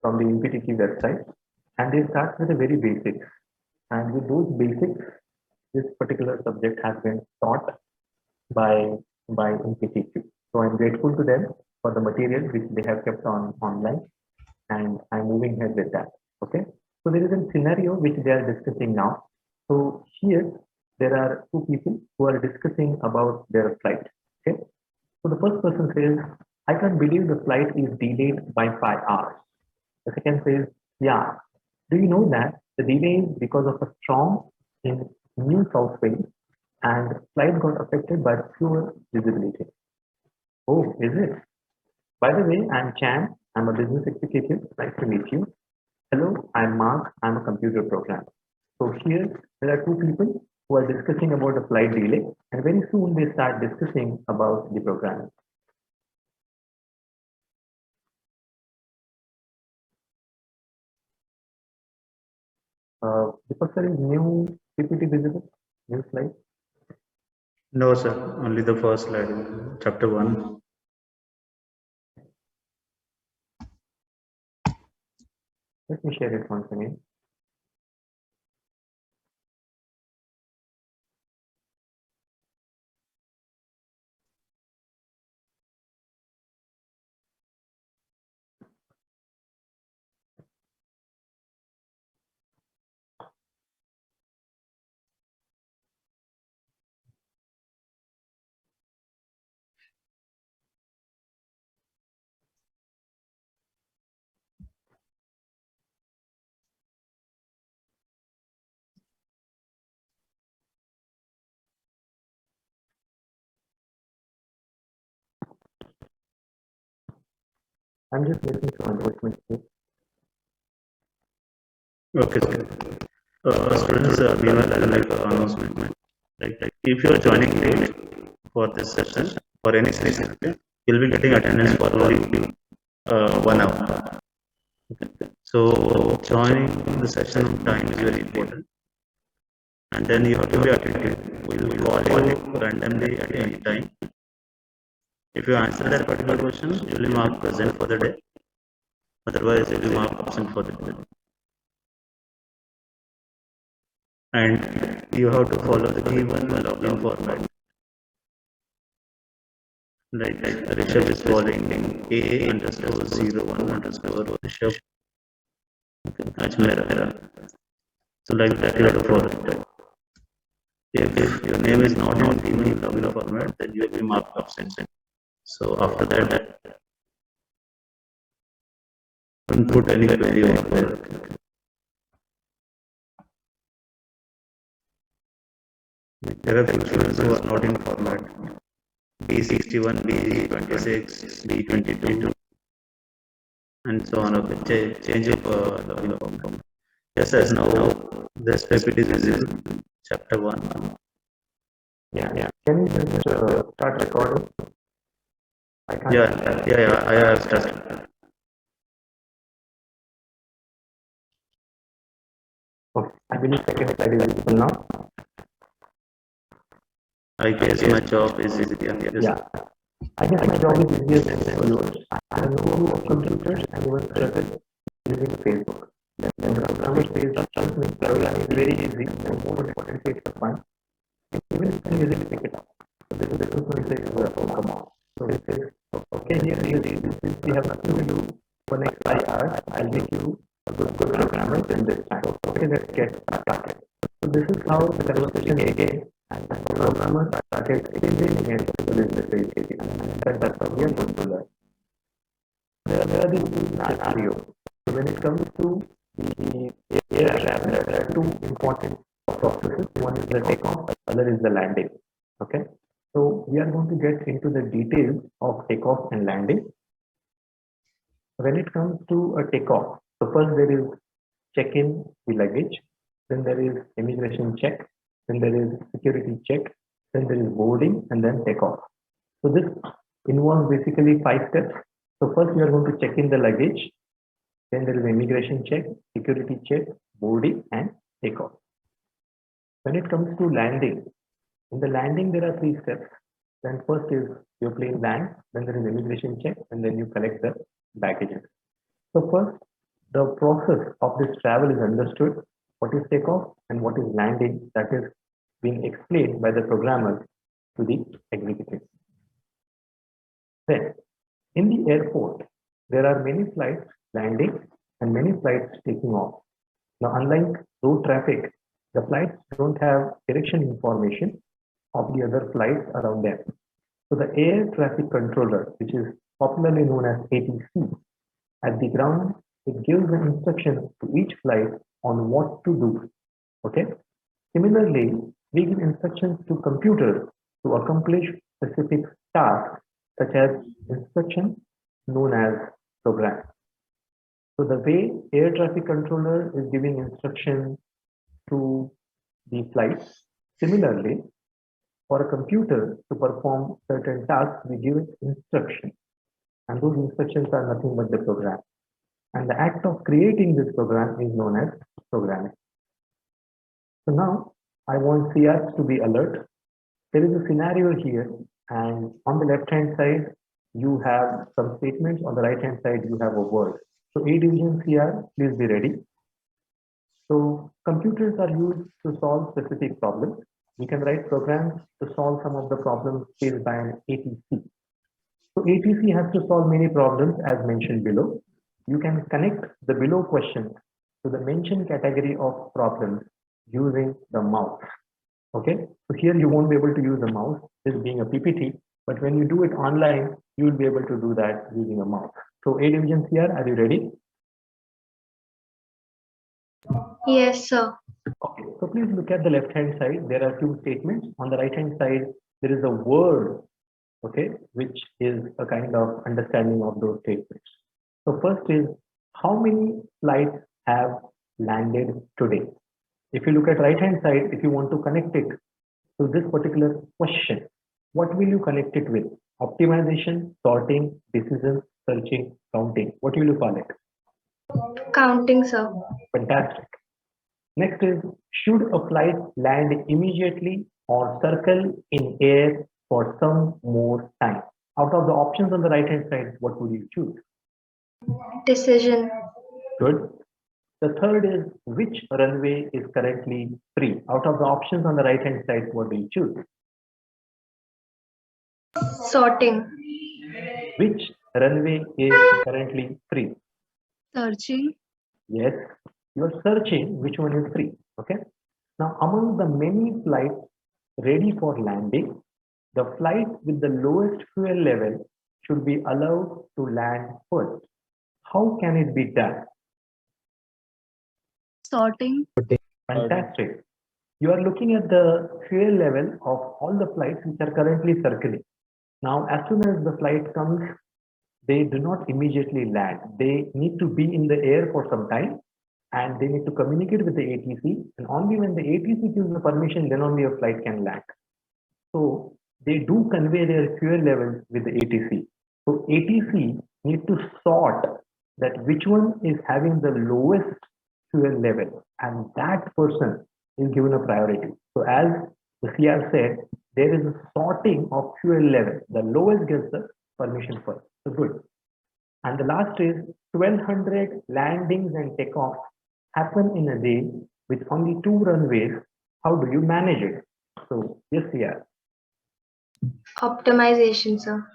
from the NPTQ website, and they start with the very basics. And with those basics, this particular subject has been taught by NPTQ. So I'm grateful to them for the material which they have kept on online, and I'm moving ahead with that. Okay. So there is a scenario which they are discussing now. So here there are two people who are discussing about their flight. Okay. So the first person says, I can't believe the flight is delayed by 5 hours. The second says, yeah, do you know that the delay is because of a storm in New South Wales and flight got affected by poor visibility? Oh, is it? By the way, I'm Chan. I'm a business executive. Nice to meet you. Hello, I'm Mark. I'm a computer programmer. So here there are two people who are discussing about the flight delay, and very soon they start discussing about the programming. Deepak sir, is new PPT visible? New slide? No, sir. Only the first slide, chapter 1. Let me share it once again. I'm just making some announcements here. Okay, sir. Students, meanwhile, I'll make an announcement. Like, if you are joining late for this session, for any session, okay, you'll be getting attendance for only 1 hour. Okay. So, joining the session on time is very important. And then you have to be attentive. We will call you randomly at any time. If you answer that particular question, you will be marked present for the day. Otherwise, you will be marked absent for the day. And you have to follow the given login format. Like Rishabh is following A_01_ Rishabh Ajmera. So like that you have to follow it. If your name is not in given login format, then you will be marked absent. So after that, don't put any query over there. There are few students who are not in format. B61, B26, B22, and so on. Okay, change of login format. Yes, as now this PPT is visible. Chapter 1. Yeah. Can you just start recording? Yeah, I have started. Okay, I believe second slide is visible now. I guess my job is easier. Yeah. I guess my job is easier than yours. I know of computers and even struggle using Facebook. And the programmer says trust me, programming is very easy and more importantly it's fun. Even if you can easily pick it up. So this is the person who says, oh come on. So it says, okay, here since we have nothing to do for next 5 hours, I'll make you a good programmer in this time. Okay, let's get started. So this is how the conversation began, and the programmer started explaining it to this message, and that's how we are going to learn. There are these two scenarios. So when it comes to the aircraft, there are two important processes. One is the takeoff, other is the landing. Okay. So we are going to get into the details of takeoff and landing. When it comes to a takeoff, so first there is check-in the luggage, then there is immigration check, then there is security check, then there is boarding, and then takeoff. So this involves basically 5 steps. So first we are going to check in the luggage, then there is immigration check, security check, boarding, and takeoff. When it comes to landing, in the landing there are 3 steps. Then first is your plane lands, then there is immigration check, and then you collect the baggages. So first, the process of this travel is understood, what is takeoff and what is landing, that is being explained by the programmer to the executive. Then, in the airport, there are many flights landing and many flights taking off. Now, unlike road traffic, the flights don't have direction information of the other flights around them. So the air traffic controller, which is popularly known as ATC, at the ground, it gives an instruction to each flight on what to do. Okay. Similarly, we give instructions to computers to accomplish specific tasks, such as instructions known as programs. So the way air traffic controller is giving instructions to the flights, similarly, for a computer to perform certain tasks, we give it instructions. And those instructions are nothing but the program. And the act of creating this program is known as programming. So now I want CRs to be alert. There is a scenario here, and on the left-hand side, you have some statements. On the right-hand side, you have a word. So A division CR, please be ready. So computers are used to solve specific problems. We can write programs to solve some of the problems faced by an ATC. So ATC has to solve many problems as mentioned below. You can connect the below questions to the mentioned category of problems using the mouse. Okay, so here you won't be able to use a mouse, this being a PPT, but when you do it online, you will be able to do that using a mouse. So A division CR, are you ready? Yes, sir. Okay, so please look at the left hand side. There are two statements. On the right hand side, there is a word, okay, which is a kind of understanding of those statements. So first is, how many flights have landed today? If you look at right hand side, if you want to connect it to this particular question, what will you connect it with? Optimization, sorting, decision, searching, counting. What will you call it? Counting, sir. Fantastic. Next is, should a flight land immediately or circle in air for some more time? Out of the options on the right hand side, what would you choose? Decision. Good. The third is, which runway is currently free? Out of the options on the right hand side, what do you choose? Sorting. Which runway is currently free? Searching. Yes, you're searching which one is free. Okay. Now, among the many flights ready for landing, the flight with the lowest fuel level should be allowed to land first. How can it be done? Sorting. Fantastic. You are looking at the fuel level of all the flights which are currently circling. Now, as soon as the flight comes, they do not immediately land. They need to be in the air for some time, and they need to communicate with the ATC. And only when the ATC gives the permission, then only a flight can land. So they do convey their fuel levels with the ATC. So ATC need to sort that which one is having the lowest fuel level, and that person is given a priority. So as the CR said, there is a sorting of fuel level. The lowest gets the permission first. So good. And the last is 1200 landings and takeoffs happen in a day with only 2 runways. How do you manage it? So yes, CR. Optimization, sir.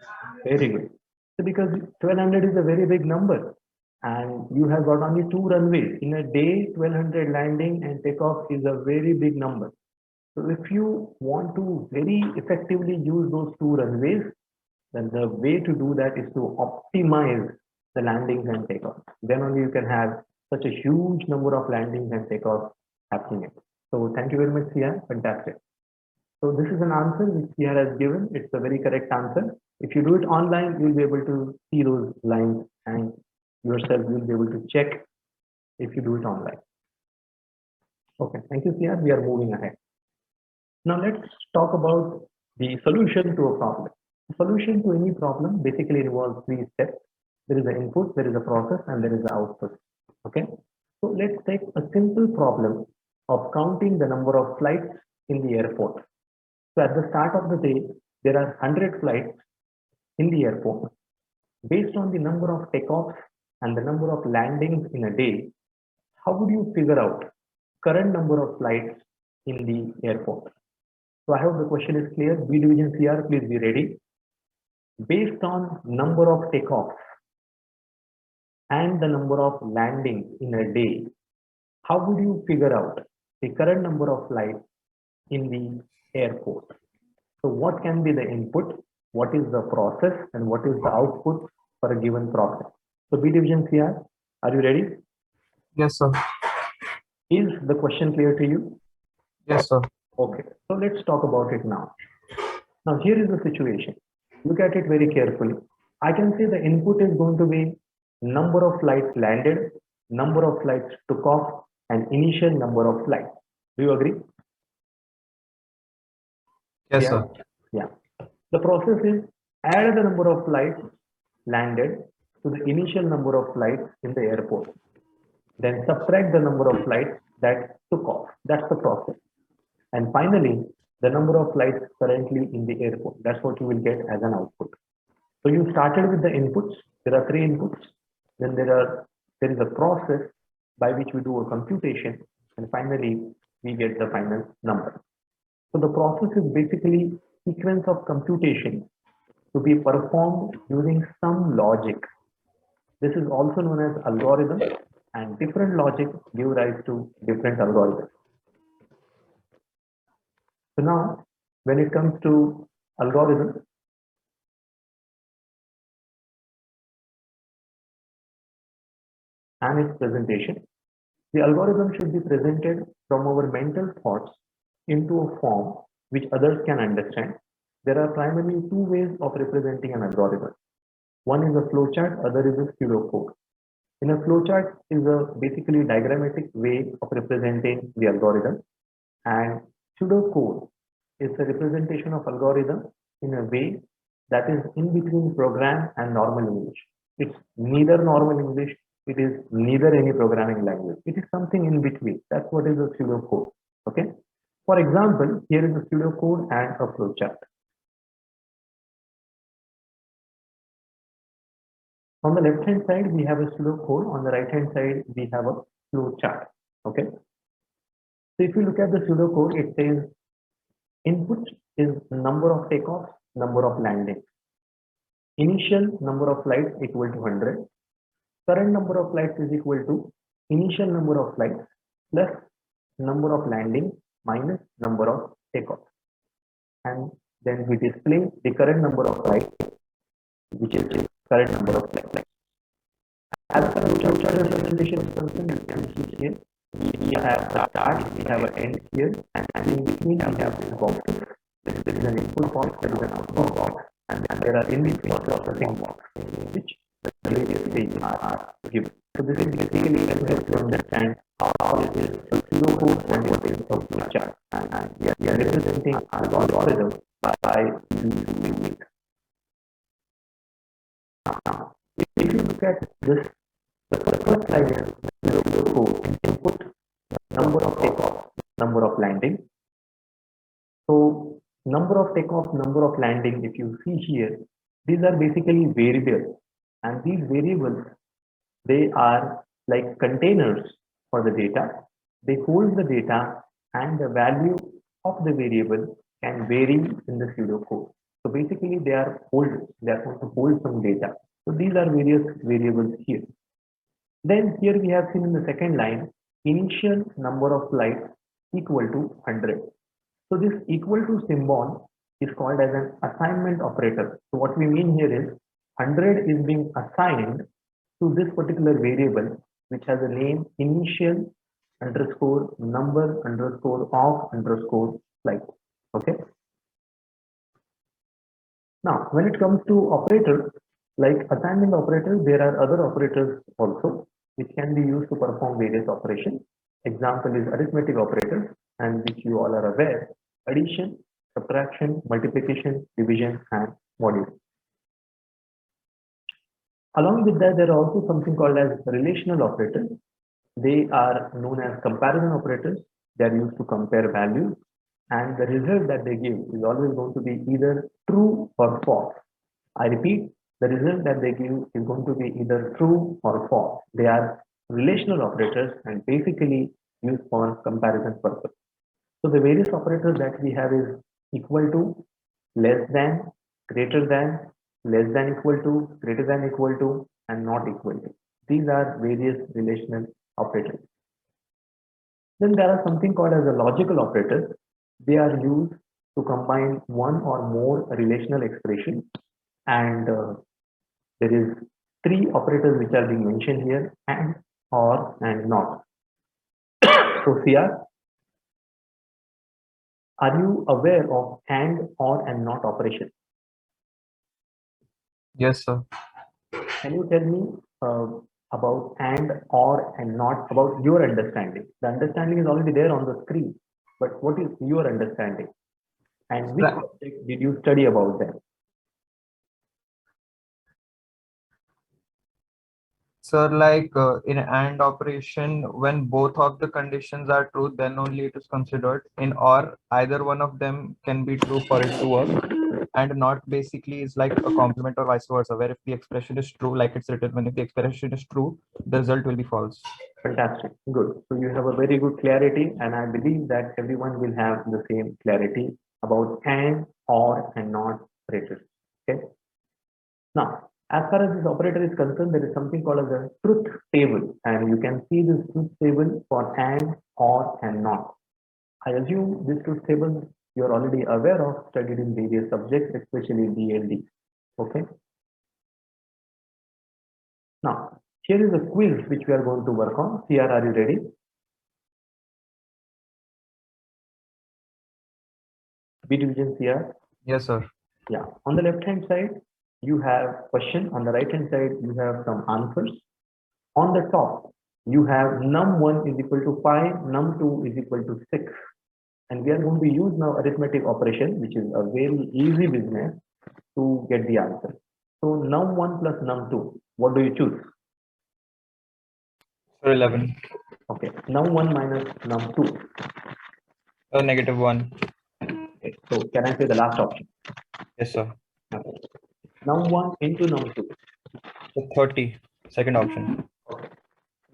Very good. So because 1200 is a very big number, and you have got only 2 runways in a day, 1200 landing and takeoff is a very big number. So if you want to very effectively use those 2 runways, then the way to do that is to optimize the landings and takeoffs. Then only you can have such a huge number of landings and takeoffs happening. So thank you very much, Sia. Fantastic. So this is an answer which Sia has given. It's a very correct answer. If you do it online, you'll be able to see those lines, and yourself you'll be able to check if you do it online. Okay, thank you, Sia. We are moving ahead. Now let's talk about the solution to a problem. The solution to any problem basically involves 3 steps. There is an input, there is a process, and there is an output. Okay, so let's take a simple problem of counting the number of flights in the airport. So at the start of the day, there are 100 flights in the airport. Based on the number of takeoffs and the number of landings in a day, how would you figure out current number of flights in the airport? So I hope the question is clear. B division CR, please be ready. Based on number of takeoffs and the number of landings in a day, how would you figure out the current number of flights in the airport? So what can be the input, what is the process, and what is the output for a given process? So B division CR, are you ready? Yes, sir. Is the question clear to you? Yes, sir. Okay, so let's talk about it now. Now here is the situation. Look at it very carefully. I can say the input is going to be number of flights landed, number of flights took off, and initial number of flights. Do you agree? Yes, Yeah. sir. Yeah. The process is add the number of flights landed to the initial number of flights in the airport. Then subtract the number of flights that took off. That's the process. And finally, the number of flights currently in the airport. That's what you will get as an output. So you started with the inputs. There are 3 inputs. Then there is a process by which we do a computation, and finally we get the final number. So the process is basically sequence of computation to be performed using some logic. This is also known as algorithm, and different logic give rise to different algorithms. So now, when it comes to algorithm, and its presentation, the algorithm should be presented from our mental thoughts into a form which others can understand. There are primarily 2 ways of representing an algorithm. One is a flowchart, other is a pseudocode. In a flowchart is a basically diagrammatic way of representing the algorithm, and pseudocode is a representation of algorithm in a way that is in between program and normal English. It's neither normal English, it is neither any programming language. It is something in between. That's what is a pseudocode. Okay. For example, here is a pseudocode and a flowchart. On the left hand side, we have a pseudocode. On the right hand side, we have a flowchart. Okay. So if you look at the pseudocode, it says input is number of takeoffs, number of landings. Initial number of flights equal to 100. Current number of flights is equal to initial number of flights plus number of landings minus number of takeoffs. And then we display the current number of flights, which is the current number of flights. As a flowchart representation is concerned, you can see here, we have a start, we have an end here, and in between we have this box. There is an input box, there is an output box, and there are in between processing box, which the various stages are given. So this is basically to help you understand how it is a pseudocode and what is a flowchart. And we are representing our algorithm by using it. Now, if you look at this, the first line is pseudocode input, number of takeoffs, number of landing. So number of takeoffs, number of landing, if you see here, these are basically variables, and these variables, they are like containers for the data. They hold the data, and the value of the variable can vary in the pseudocode. So basically they are holders, they are going to hold some data. So these are various variables here. Then here we have seen in the second line, initial number of flights equal to 100. So this equal to symbol is called as an assignment operator. So what we mean here is 100 is being assigned to this particular variable, which has a name initial underscore number underscore of underscore flight. Okay. Now, when it comes to operators, like assignment operators, there are other operators also, which can be used to perform various operations. Example is arithmetic operators, and which you all are aware: addition, subtraction, multiplication, division, and modulo. Along with that, there are also something called as relational operators. They are known as comparison operators. They are used to compare values, and the result that they give is always going to be either true or false. I repeat, the result that they give is going to be either true or false. They are relational operators and basically used for comparison purpose. So the various operators that we have is equal to, less than, greater than, less than equal to, greater than equal to, and not equal to. These are various relational operators. Then there are something called as a logical operators. They are used to combine one or more relational expressions, and there is three operators which are being mentioned here: and, or, and not. So CR, are you aware of and, or, and not operation? Yes, sir. Can you tell me about and, or, and not, about your understanding? The understanding is already there on the screen, but what is your understanding? And which Right. subject did you study about them? Sir, like in AND operation, when both of the conditions are true, then only it is considered. In OR, either one of them can be true for it to work. And not basically is like a complement or vice versa, where if the expression is true, like it's written, when if the expression is true, the result will be false. Fantastic, good. So you have a very good clarity, and I believe that everyone will have the same clarity about and, or, and not operators. Okay. Now, as far as this operator is concerned, there is something called as a truth table, and you can see this truth table for and, or, and not. I assume this truth table you are already aware of, studied in various subjects, especially DLD. Okay. Now, here is a quiz which we are going to work on. CR, are you ready? B division CR. Yes, sir. Yeah. On the left hand side, you have question. On the right hand side, you have some answers. On the top, you have num1 is equal to 5, num2 is equal to 6. And we are going to use now arithmetic operation, which is a very easy business to get the answer. So num1 plus num2, what do you choose? Sir, 11. Okay, num1 minus num2. -1. Okay. So can I say the last option? Yes, sir. Okay. Num1 into num2. So 30. Second option. Okay.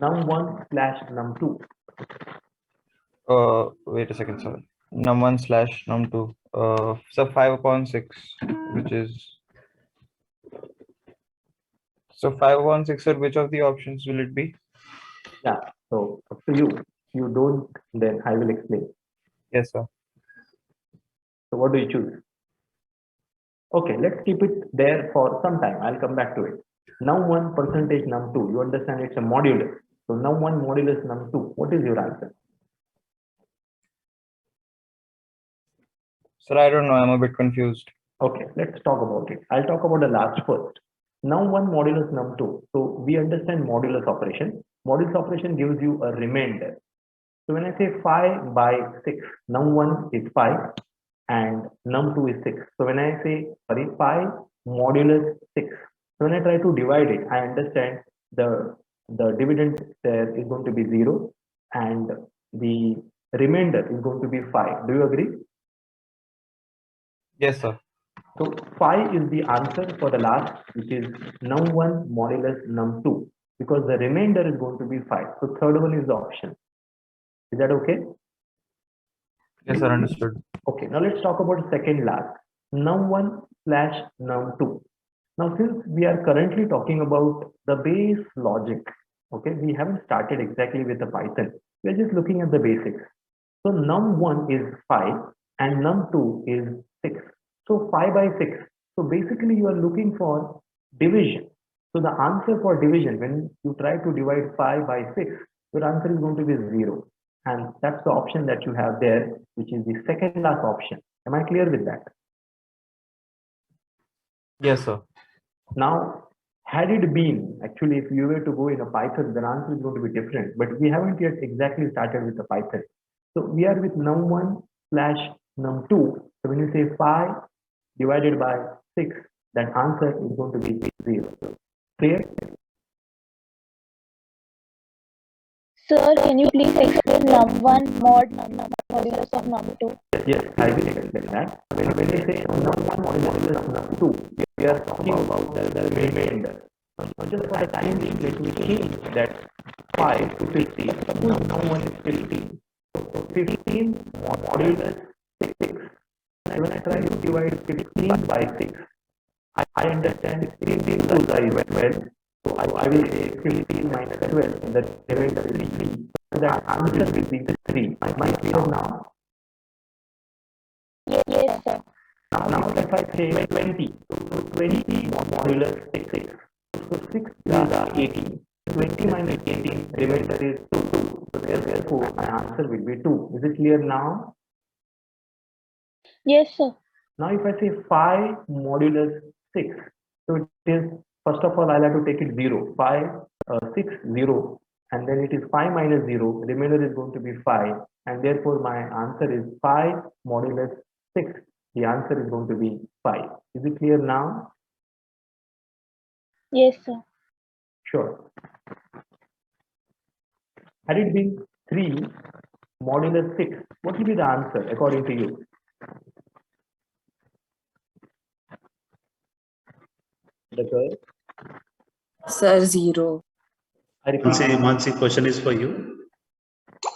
Num1 slash num2. Wait a second, sir. Num1 slash num2. So 5/6, which is so 5/6, sir. Which of the options will it be? Yeah. So up to you. You don't, then I will explain. Yes, sir. So what do you choose? Okay, let's keep it there for some time. I'll come back to it. Num1 percentage num2. You understand it's a modulus. So num1 modulus num2. What is your answer? Sir, I don't know. I'm a bit confused. Okay, let's talk about it. I'll talk about the last first. Num1 modulus num2. So we understand modulus operation. Modulus operation gives you a remainder. So when I say 5 by 6, num1 is 5 and num2 is 6. So when I say, sorry, 5 modulus 6. So when I try to divide it, I understand the dividend there is going to be 0 and the remainder is going to be 5. Do you agree? Yes, sir. So 5 is the answer for the last, which is num1 modulus num2, because the remainder is going to be 5. So third one is the option. Is that okay? Yes, sir. Understood. Okay, now let's talk about second last, num1 slash num2. Now, since we are currently talking about the base logic, okay, we haven't started exactly with the Python. We're just looking at the basics. So num1 is 5 and num2 is 6. So 5 by 6. So basically you are looking for division. So the answer for division, when you try to divide 5 by 6, your answer is going to be 0. And that's the option that you have there, which is the second last option. Am I clear with that? Yes, sir. Now, had it been, actually, if you were to go in a Python, the answer is going to be different, but we haven't yet exactly started with the Python. So we are with num1 slash num2. So when you say 5 divided by 6, that answer is going to be 0. Clear? Sir, can you please explain num1 modulus of num2? Yes, I will explain that. When I say num1 modulus of num2, we are talking about the remainder. Now, just for the time being, let me change that 5 to 50. Suppose now one is 15. So 15 modulus 6. When I try to divide 15 by 6, I understand 15 2 are 12. So I will say 15 minus 12. The remainder is 3. So that answer will be 3. Am I clear now? Yes, sir. Now if I say 20, so 20 modulus 6. So 6 is 18. 20 minus 18, remainder is 2. So therefore my answer will be 2. Is it clear now? Yes, sir. Now if I say 5 modulus 6, so it is, first of all I'll have to take it 0. 5, 6, 0, and then it is 5 minus 0, remainder is going to be 5, and therefore my answer is 5 modulus 6. The answer is going to be 5. Is it clear now? Yes, sir. Sure. Had it been 3 modulus 6, what will be the answer according to you? The girl? Sir, 0. I repeat, Mansi, question is for you.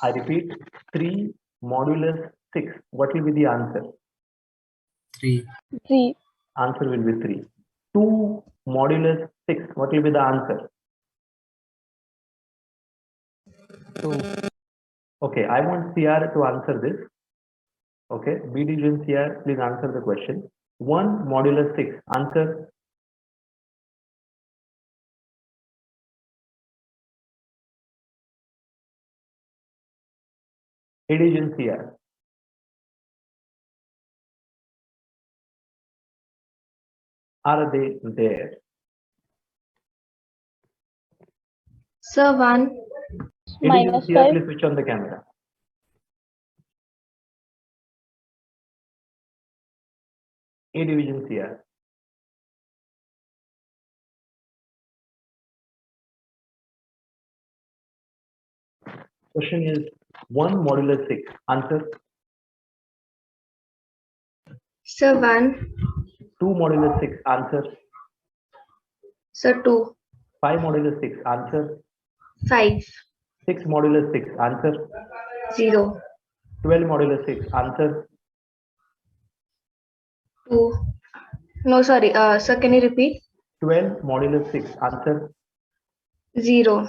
3 modulus 6. What will be the answer? 3. 3. Answer will be 3. 2 modulus 6. What will be the answer? 2. Okay, I want CR to answer this. Okay, B division CR, please answer the question. 1 modulus 6. Answer. A division CR. Are they there? Sir, 1. A division Minus CR, 5. please switch on the camera. A division CR. Question is 1 modulus 6. Answer. Sir, 1. 2 modulus 6. Answer. Sir, 2. 5 modulus 6. Answer. 5. 6 modulus 6. Answer. 0. 12 modulus 6. Answer. 2. No, sorry. Sir, can you repeat? 12 modulus 6. Answer. 0.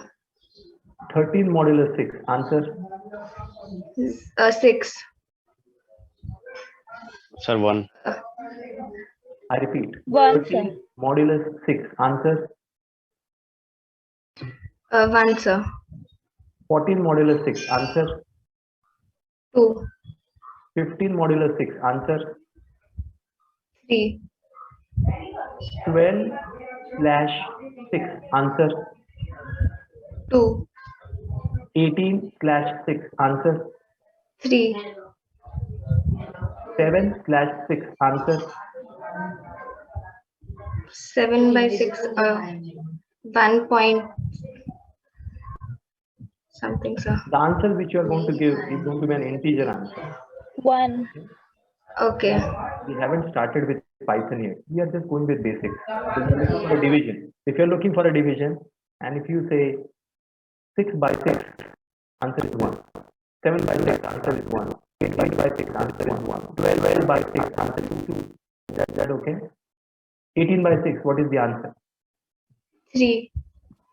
13 modulus 6. Answer. 6. Sir, 1. I repeat. 1, 13 sir. modulus 6. Answer. 1, sir. 14 modulus 6. Answer. 2. 15 modulus 6. Answer. 3. 12 slash 6. Answer. 2. 18 slash 6. Answer. 3. 7 slash 6. Answer. 7 by 6. 1 point something, sir. The answer which you are going to give is going to be an integer answer. 1. Okay. We haven't started with Python yet. We are just going with basics. So we are looking for a division. If you're looking for a division, and if you say 6 by 6, answer is 1. 7 by 6, answer is 1. 8 by 6, answer is 1. 12 by 6, answer is 2. Is that okay? 18 by 6, what is the answer? 3.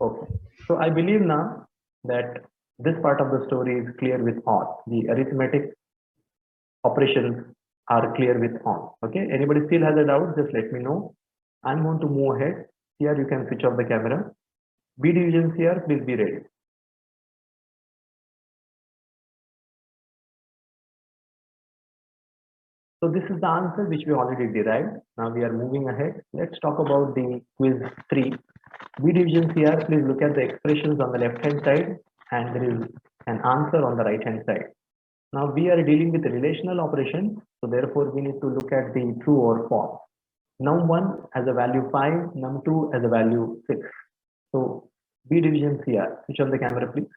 Okay. So I believe now that this part of the story is clear with all. The arithmetic operations are clear with all. Okay. Anybody still has a doubt? Just let me know. I'm going to move ahead. Here you can switch off the camera. B divisions here, please be ready. So this is the answer which we already derived. Now we are moving ahead. Let's talk about the quiz 3. B divisions here, please look at the expressions on the left hand side and there is an answer on the right hand side. Now we are dealing with relational operations, so therefore we need to look at the true or false. Num1 has a value 5, num2 has a value 6. So B divisions here, switch on the camera please.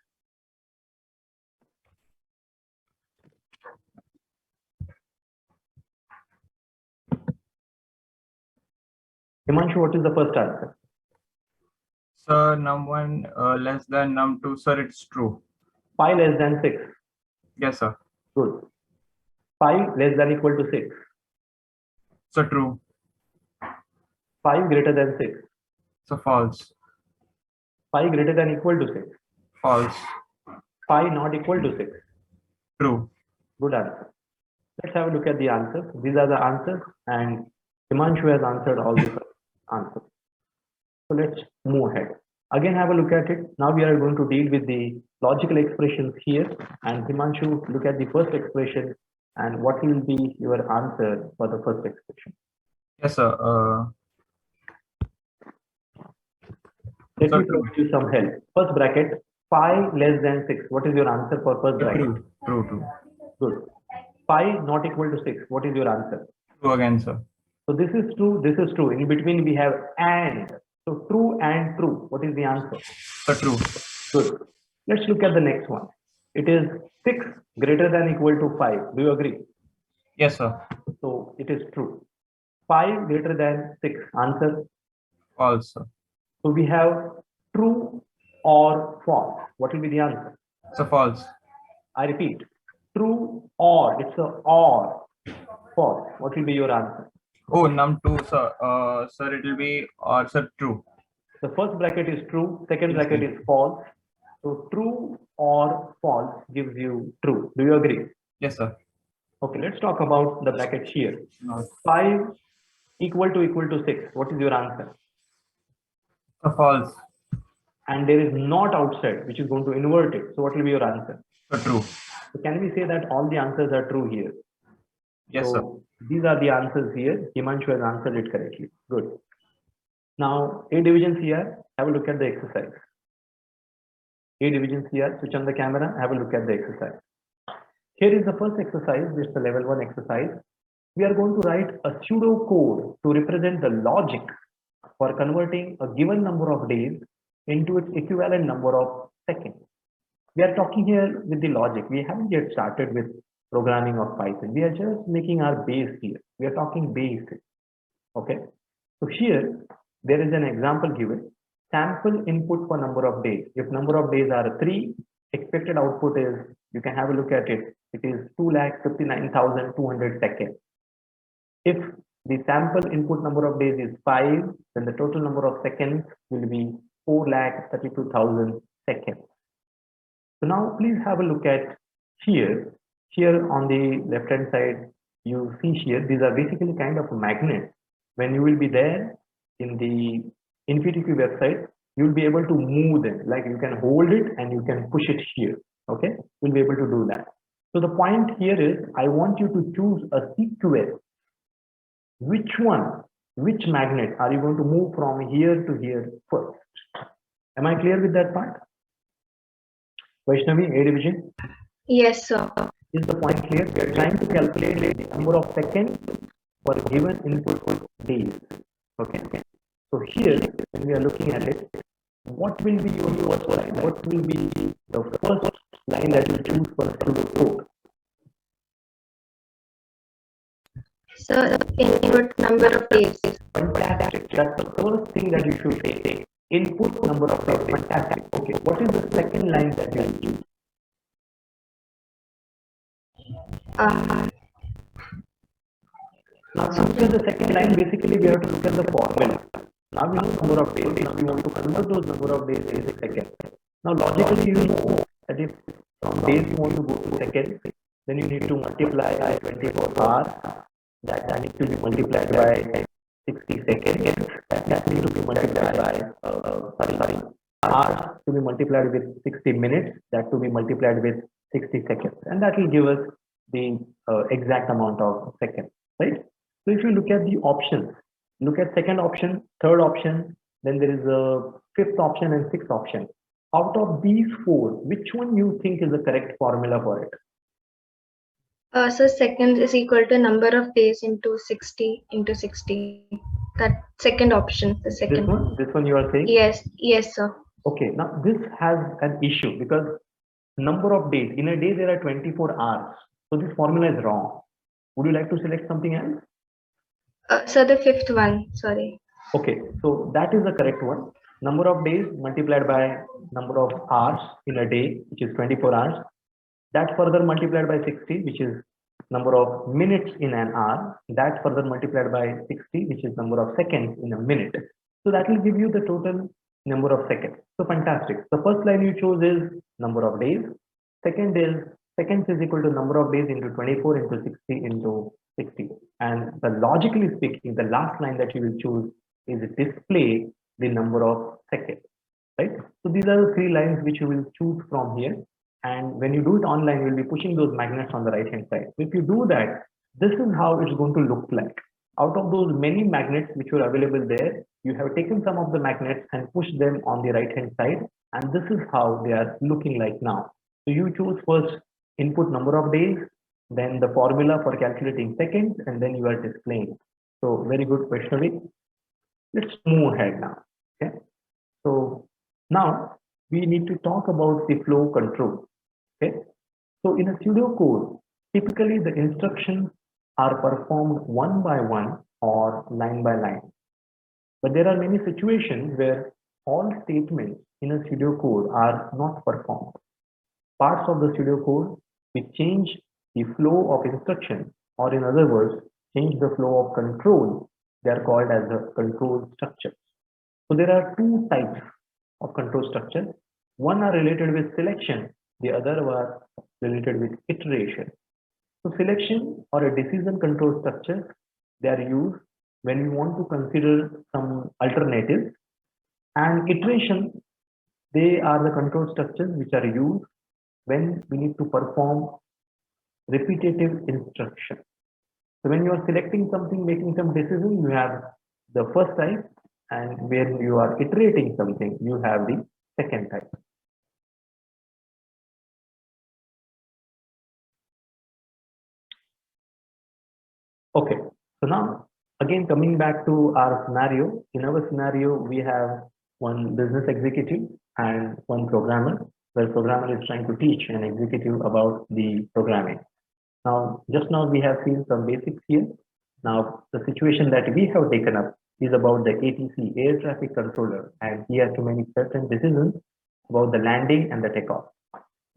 Himanshu, what is the first answer? Sir, num1 less than num2. Sir, it's true. 5 less than 6. Yes, sir. Good. 5 less than equal to 6. So true. 5 greater than 6. So false. 5 greater than equal to 6. False. 5 not equal to 6. True. Good answer. Let's have a look at the answers. These are the answers, and Himanshu has answered all the answers. So let's move ahead. Again, have a look at it. Now we are going to deal with the logical expressions here, and Himanshu, look at the first expression and what will be your answer for the first expression. Yes, sir. Let Sir, me provide you some help. First bracket, 5 less than 6. What is your answer for first bracket? True. Good. 5 not equal to 6. What is your answer? True again, sir. So this is true, this is true. In between we have and. So true and true. What is the answer? Sir, true. Good. Let's look at the next one. It is 6 greater than equal to 5. Do you agree? Yes, sir. So it is true. 5 greater than 6. Answer. False, sir. So we have true or false. What will be the answer? So false. I repeat. True or. It's a or. False. What will be your answer? Oh, num2, sir. Sir, it will be or sir, true. The first bracket is true. Second bracket is false. So true or false gives you true. Do you agree? Yes, sir. Okay, let's talk about the bracket here. No. 5 equal to 6. What is your answer? So false. And there is not outside, which is going to invert it. So what will be your answer? So true. So can we say that all the answers are true here? Yes, So these are the answers here. Himanshu has answered it correctly. Good. Now, A divisions here. Have a look at the exercise. A divisions here. Switch on the camera. Have a look at the exercise. Here is the first exercise. This is the level 1 exercise. We are going to write a pseudo code to represent the logic for converting a given number of days into its equivalent number of seconds. We are talking here with the logic. We haven't yet started with programming of Python. We are just making our base here. We are talking basic. Okay. So here there is an example given. Sample input for number of days. If number of days are 3, expected output is, you can have a look at it. It is 2,59,200 seconds. If the sample input number of days is 5, then the total number of seconds will be 4,32,000 seconds. So now please have a look at here. Here on the left hand side, you see here, these are basically kind of a magnet. When you will be there in the InfiniQ website, you'll be able to move them. Like you can hold it and you can push it here. Okay, you'll be able to do that. So the point here is, I want you to choose a sequence. Which magnet are you going to move from here to here first? Am I clear with that part? Vaishnavi, A division? Yes, sir. Is the point clear? We are trying to calculate the number of seconds for a given input days. Okay. So here, when we are looking at it, what will be your first line? What will be the first line that you choose for pseudo code? Sir, input number of days. Fantastic. That's the first thing that you should take. Input number of days. Fantastic. Okay. What is the second line that you choose? Now, to look at the second line, basically we have to look at the formula. Now we know number of days. Now we want to convert those number of days into seconds. Now logically, you know that if from days you want to go to seconds, then you need to multiply 24 hours. That needs to be multiplied by 60 seconds. That needs to be multiplied by hours to be multiplied with 60 minutes. That to be multiplied with 60 seconds, and that will give us the exact amount of seconds, right? So if you look at the options, look at second option, third option, then there is a fifth option and sixth option. Out of these 4, which one you think is the correct formula for it? So second is equal to number of days into 60 into 60. That second option, the second. This one you are saying? Yes, sir. Okay, now this has an issue because number of days, in a day there are 24 hours. So this formula is wrong. Would you like to select something else? So the fifth one, sorry. Okay, so that is the correct one. Number of days multiplied by number of hours in a day, which is 24 hours. That further multiplied by 60, which is number of minutes in an hour. That further multiplied by 60, which is number of seconds in a minute. So that will give you the total number of seconds. So fantastic. The first line you chose is number of days. Second is seconds is equal to number of days into 24 into 60 into 60. And the logically speaking, the last line that you will choose is display the number of seconds, right? So these are the three lines which you will choose from here. And when you do it online, you'll be pushing those magnets on the right hand side. So if you do that, this is how it's going to look like. Out of those many magnets which were available there, you have taken some of the magnets and pushed them on the right hand side. And this is how they are looking like now. So you choose first input number of days, then the formula for calculating seconds, and then you are displaying. So very good, Vaishnavi. Let's move ahead now. Okay. So now we need to talk about the flow control. Okay. So in a pseudocode, typically the instructions are performed one by one or line by line. But there are many situations where all statements in a pseudocode are not performed. Parts of the pseudocode which change the flow of instruction, or in other words, change the flow of control, they are called as the control structures. So there are two types of control structure. One are related with selection, the other are related with iteration. So selection or a decision control structure, they are used when we want to consider some alternatives, and iteration, they are the control structures which are used when we need to perform repetitive instruction. So when you are selecting something, making some decision, you have the first type, and when you are iterating something, you have the second type. Okay, so now again coming back to our scenario, in our scenario we have one business executive and one programmer, where programmer is trying to teach an executive about the programming. Now, just now we have seen some basics here. Now, the situation that we have taken up is about the ATC, air traffic controller, and he has to make certain decisions about the landing and the takeoff.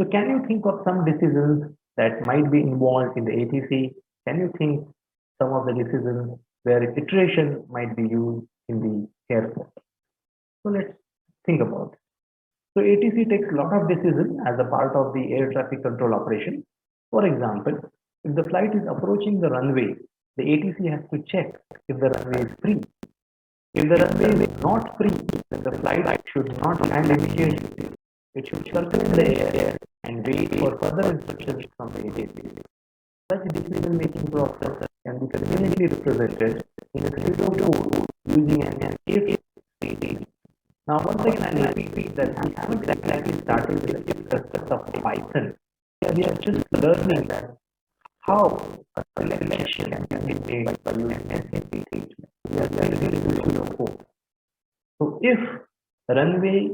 So can you think of some decisions that might be involved in the ATC? Can you think some of the decisions where iteration might be used in the airport? So let's think about it. So ATC takes a lot of decisions as a part of the air traffic control operation. For example, if the flight is approaching the runway, the ATC has to check if the runway is free. If the runway is not free, then the flight should not land immediately. It should circle in the air and wait for further instructions from the ATC. Such decision-making process can be conveniently represented in a pseudocode using an if statement. Now, once again, I repeat that we haven't exactly started with the if concept of Python. We are just learning that how a selection can be made by using SAP statement. We are learning in the pseudocode. So if runway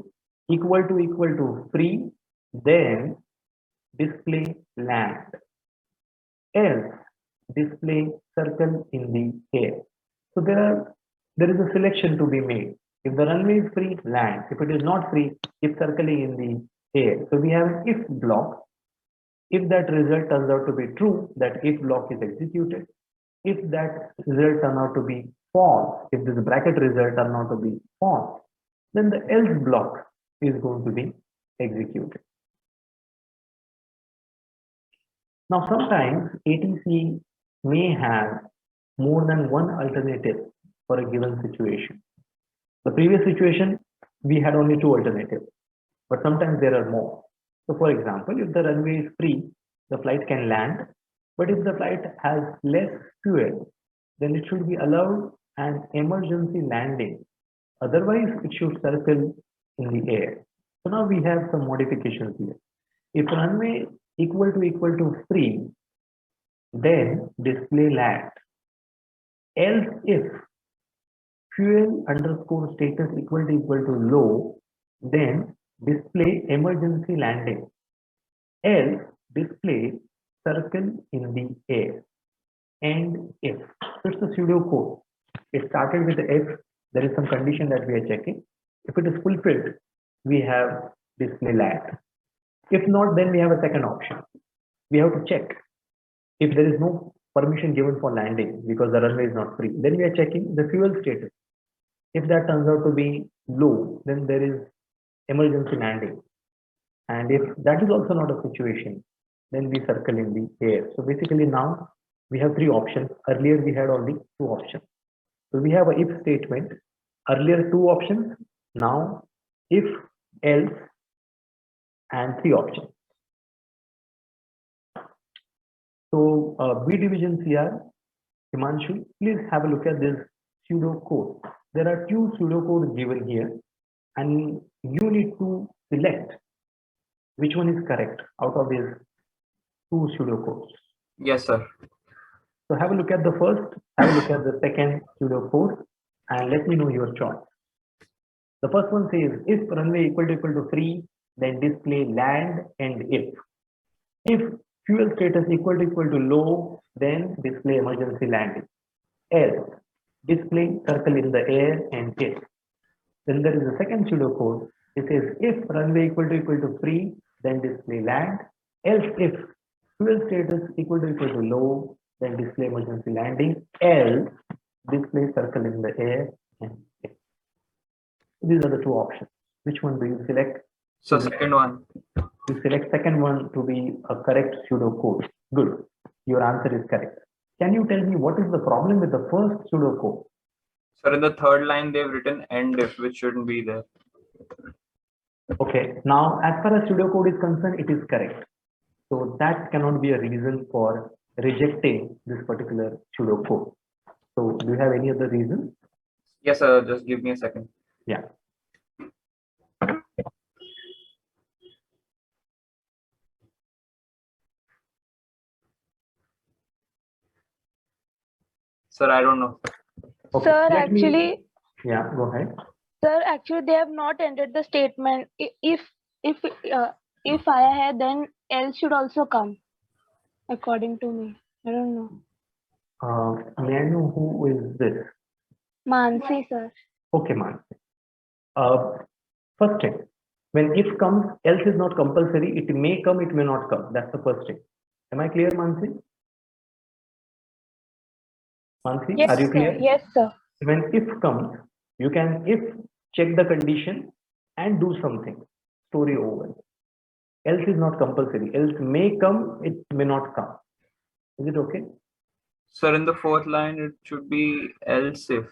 equal to free, then display land. Else display circle in the air. So there is a selection to be made. If the runway is free, land. If it is not free, keep circling in the air. So we have an if block. If that result turns out to be true, that if block is executed. If that result turns out to be false, if this bracket result turns out to be false, then the else block is going to be executed. Now, sometimes ATC may have more than one alternative for a given situation. The previous situation, we had only two alternatives, but sometimes there are more. So for example, if the runway is free, the flight can land, but if the flight has less fuel, then it should be allowed an emergency landing. Otherwise, it should circle in the air. So now we have some modifications here. If runway equal to free, then display land. Else if fuel underscore status equal to low, then display emergency landing. Else display circle in the air. And if. So it's a pseudocode. It started with the if, There is some condition that we are checking. If it is fulfilled, we have display land. If not, then we have a second option. We have to check if there is no permission given for landing because the runway is not free. Then we are checking the fuel status. If that turns out to be low, then there is emergency landing. And if that is also not a situation, then we circle in the air. So basically now we have three options. Earlier we had only two options. So we have a if statement. Earlier two options. Now if, else, and three options. So B division CR, Himanshu, please have a look at this pseudo code. There are two pseudo codes given here, and you need to select which one is correct out of these two pseudo codes. Yes, sir. So have a look at the first, have a look at the second pseudo code, and let me know your choice. The first one says if runway equal to free, then display land and if. If fuel status equal to low, then display emergency landing. Else, display circle in the air and if. Then there is a second pseudo code. It says if runway equal to free, then display land. Else, if fuel status equal to low, then display emergency landing. Else, display circle in the air and if. These are the two options. Which one do you select? So second one. You select second one to be a correct pseudo code. Good. Your answer is correct. Can you tell me what is the problem with the first pseudo code? Sir, in the third line, they've written end if, which shouldn't be there. Okay. Now, as far as pseudo code is concerned, it is correct. So that cannot be a reason for rejecting this particular pseudo code. So do you have any other reason? Yes, sir. Just give me a second. Yeah. Sir, I don't know. Okay. Sir, let me- actually, Yeah, go ahead. sir, actually, they have not entered the statement. If I had, then else should also come, according to me. I don't know. May I know who is this? Mansi, sir. Okay, man. First thing, when if comes, else is not compulsory. It may come, it may not come. That's the first thing. Am I clear, Mansi? Mansi, Yes, are you sir. clear? Yes, sir. When if comes, you can if check the condition and do something. Story over. Else is not compulsory. Else may come, it may not come. Is it okay? Sir, in the fourth line, it should be else if.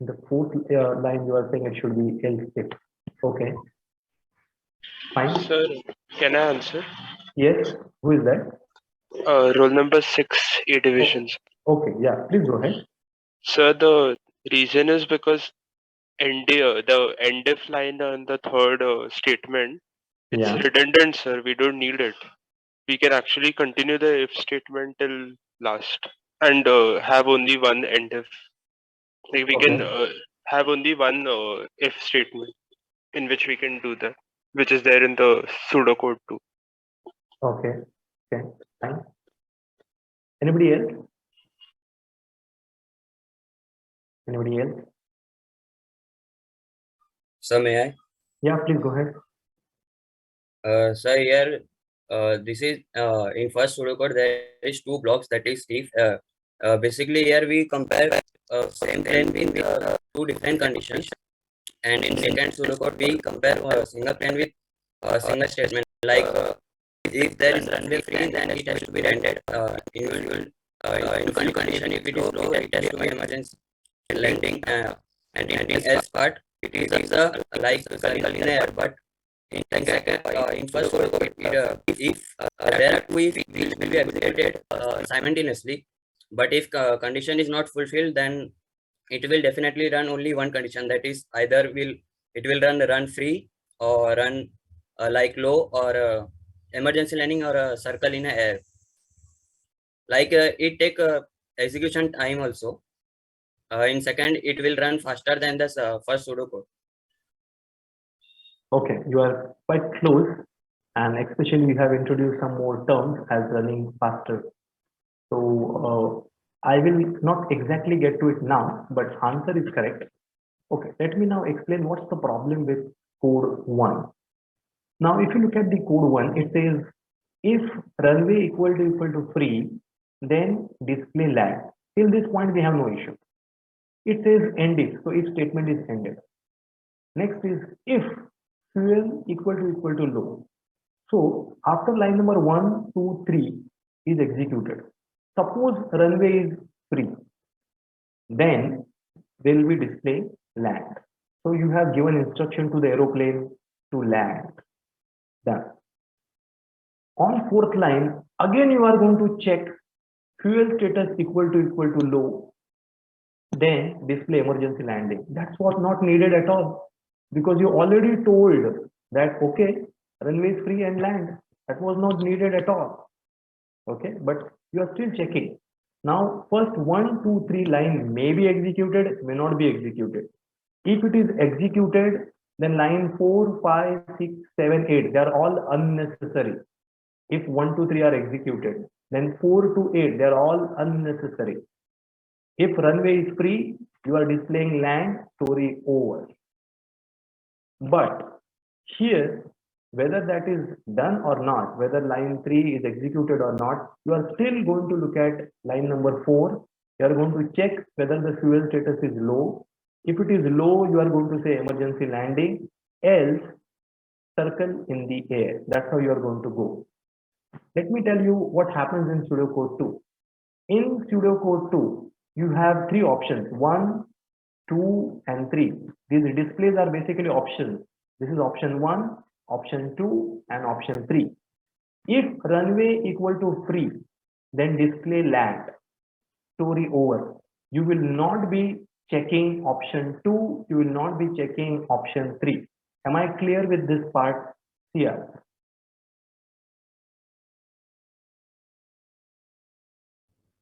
In the fourth line, you are saying it should be else if. Okay. Fine. Sir, can I answer? Yes. Who is that? Roll number 6, A divisions. Okay. Yeah. Please go ahead. Sir, the reason is because the end if line on the third statement, it's Yeah. redundant, sir. We don't need it. We can actually continue the if statement till last and have only one end if. Like we can have only one if statement in which we can do that, which is there in the pseudocode too. Okay. Okay. Fine. Anybody else? Anybody else? So may I? Yeah. Please go ahead. So here, this is in first pseudocode there is two blocks, that is if. Basically here we compare same plane with two different conditions, and in second pseudocode we compare single plane with single statement. Like if there is runway free, then it has to be rented. In one condition, if it is low, it has to be emergency landing. And in else part, it is like circle in air, but in second, in first pseudocode, if there are two if, which will be executed simultaneously, but if condition is not fulfilled, then it will definitely run only one condition. That is either it will run free or run like low or emergency landing or a circle in air. Like it take execution time also. In second, it will run faster than the first pseudocode. Okay. You are quite close, and especially you have introduced some more terms as running faster. So I will not exactly get to it now, but answer is correct. Okay, let me now explain what's the problem with code 1. Now, if you look at the code 1, it says if runway equal to free, then display lag. Till this point, we have no issue. It says end if, so if statement is ended. Next is if fuel equal to low. So after line number 1, 2, 3 is executed. Suppose runway is free, then there will be display land. So you have given instruction to the aeroplane to land. Done. On fourth line, again you are going to check fuel status equal to low, then display emergency landing. That's what not needed at all, because you already told that okay, runway is free and land. That was not needed at all. Okay, but you are still checking. Now, first 1, 2, 3 line may be executed, may not be executed. If it is executed, then line 4, 5, 6, 7, 8, they are all unnecessary. If 1, 2, 3 are executed, then 4 to 8, they are all unnecessary. If runway is free, you are displaying land, story over. But here, whether that is done or not, whether line 3 is executed or not, you are still going to look at line number 4. You are going to check whether the fuel status is low. If it is low, you are going to say emergency landing, else circle in the air. That's how you are going to go. Let me tell you what happens in pseudocode 2. In pseudocode 2, you have 3 options, 1, 2, and 3. These displays are basically options. This is option 1, option 2, and option 3. If runway equal to free, then display land, story over. You will not be checking option 2, you will not be checking option 3. Am I clear with this part here?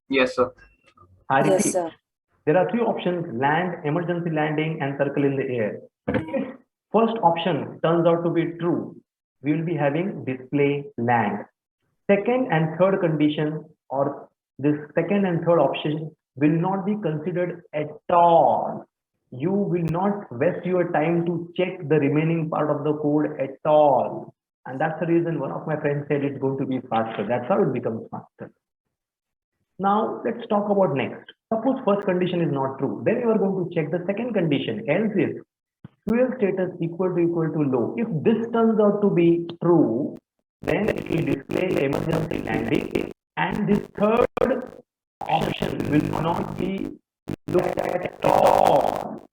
Yes, sir. I Yes, repeat, sir. there are 3 options: land, emergency landing, and circle in the air. If first option turns out to be true, we will be having display land. Second and third condition, or this second and third option, will not be considered at all. You will not waste your time to check the remaining part of the code at all. And that's the reason one of my friends said it's going to be faster. That's how it becomes faster. Now let's talk about next. Suppose first condition is not true. Then you are going to check the second condition. Else if fuel status equal to low. If this turns out to be true, then it will display emergency landing, and this third option will not be looked at all.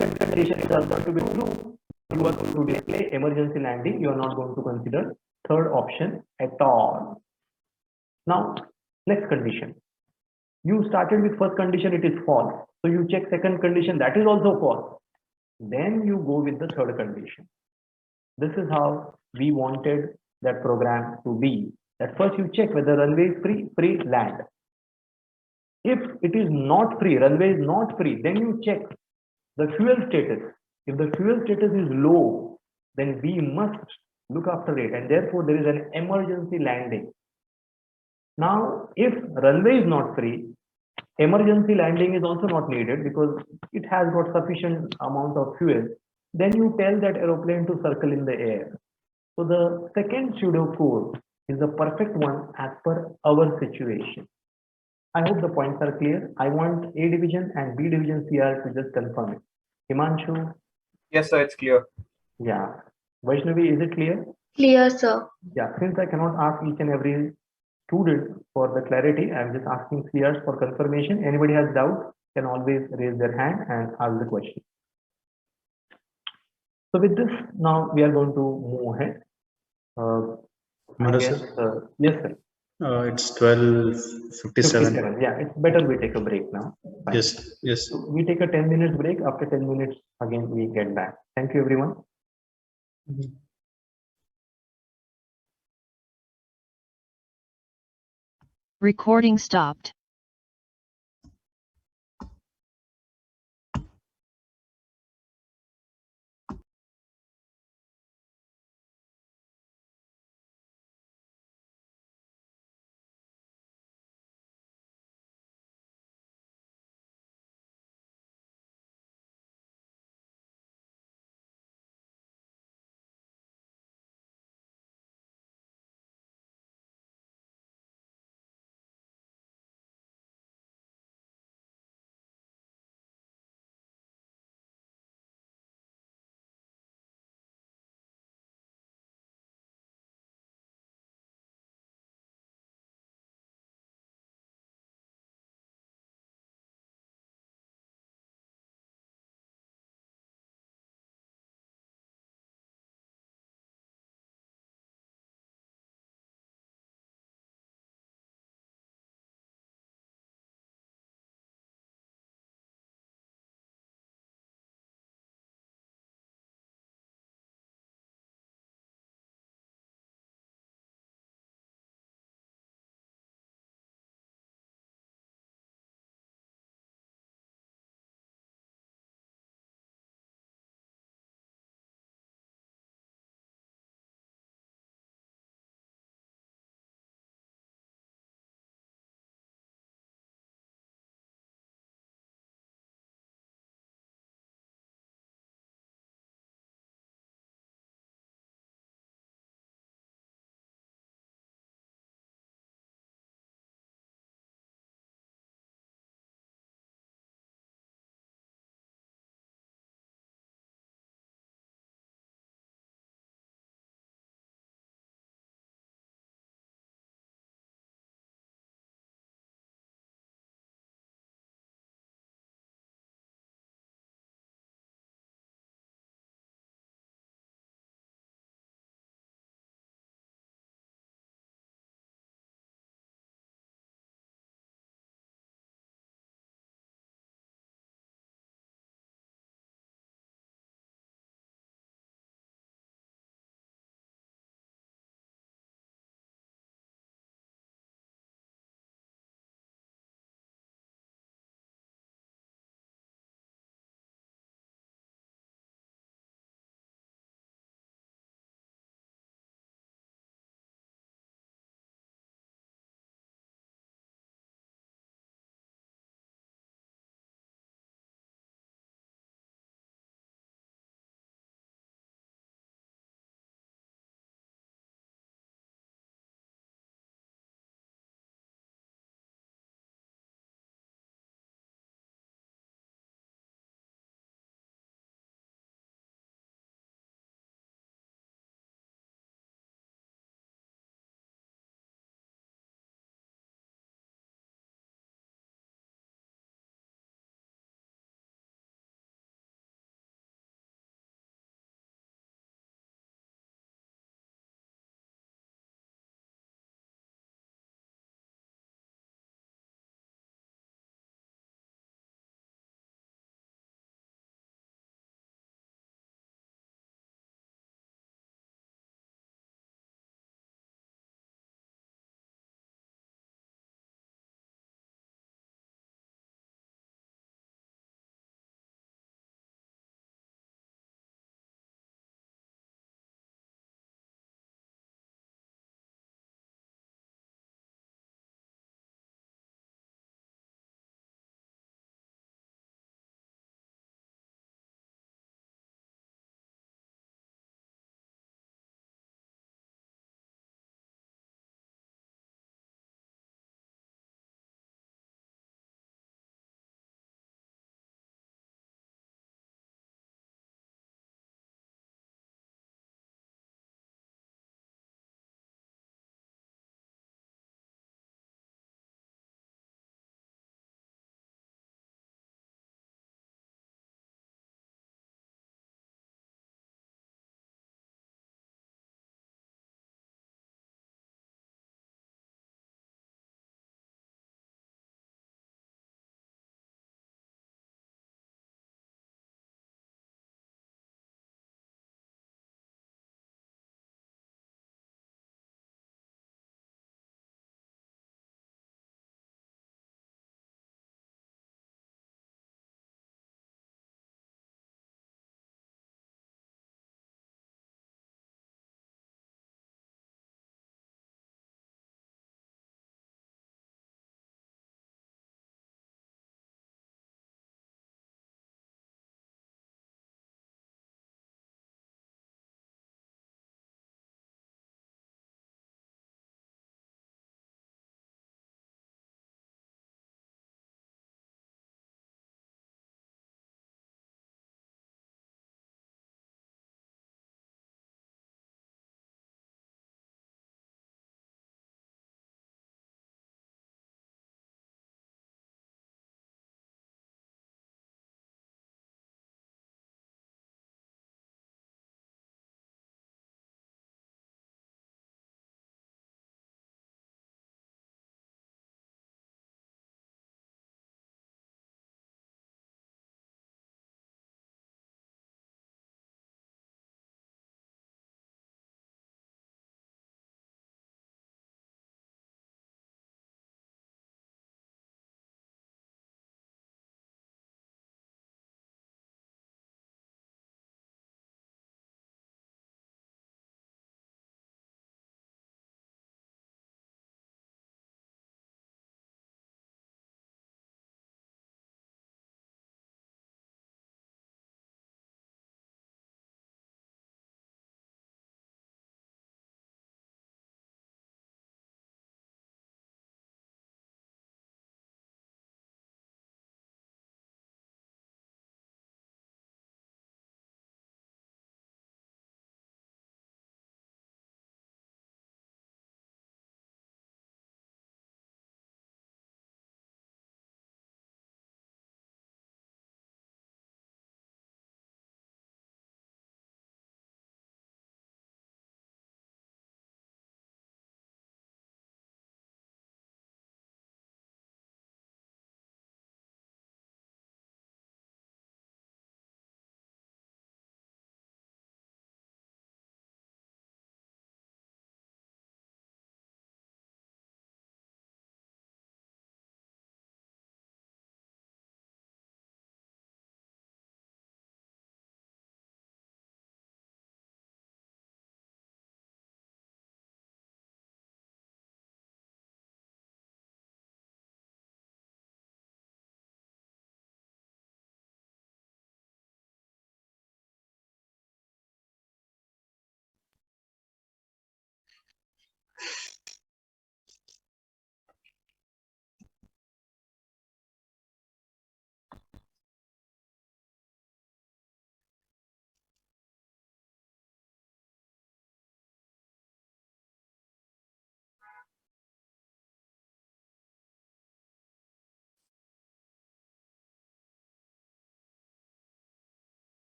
Condition turns out to be true, you are going to display emergency landing. You are not going to consider third option at all. Now, next condition. You started with first condition, it is false. So you check second condition, that is also false. Then you go with the third condition. This is how we wanted that program to be. At first you check whether runway is free, land. If it is not free, runway is not free, then you check the fuel status. If the fuel status is low, then we must look after it, and therefore there is an emergency landing. Now, if runway is not free, emergency landing is also not needed because it has got sufficient amount of fuel. Then you tell that aeroplane to circle in the air. So the second pseudocode is the perfect one as per our situation. I hope the points are clear. I want A division and B division CR to just confirm it. Himanshu? Yes, sir, it's clear. Yeah. Vaishnavi, is it clear? Clear, sir. Yeah, since I cannot ask each and every student for the clarity, I'm just asking CRs for confirmation. Anybody has doubt can always raise their hand and ask the question. So with this, now we are going to move ahead. I guess, yes, sir. It's 12:57. Yeah, it's better we take a break now. Fine. Yes. So we take a 10 minutes break. After 10 minutes, again, we get back. Thank you, everyone. Recording stopped.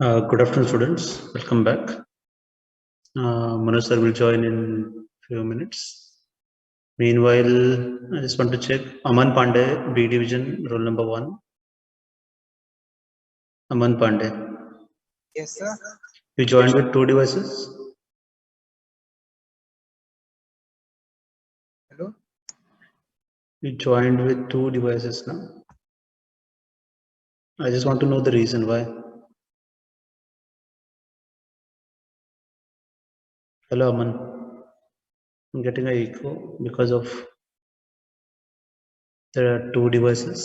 Good afternoon, students. Welcome back. Manoj sir will join in few minutes. Meanwhile, I just want to check Aman Pandey, B division, roll number 1. Aman Pandey. Yes, sir. You joined with 2 devices. Hello. You joined with 2 devices now. I just want to know the reason why. Hello, Aman. I'm getting an echo because of there are 2 devices.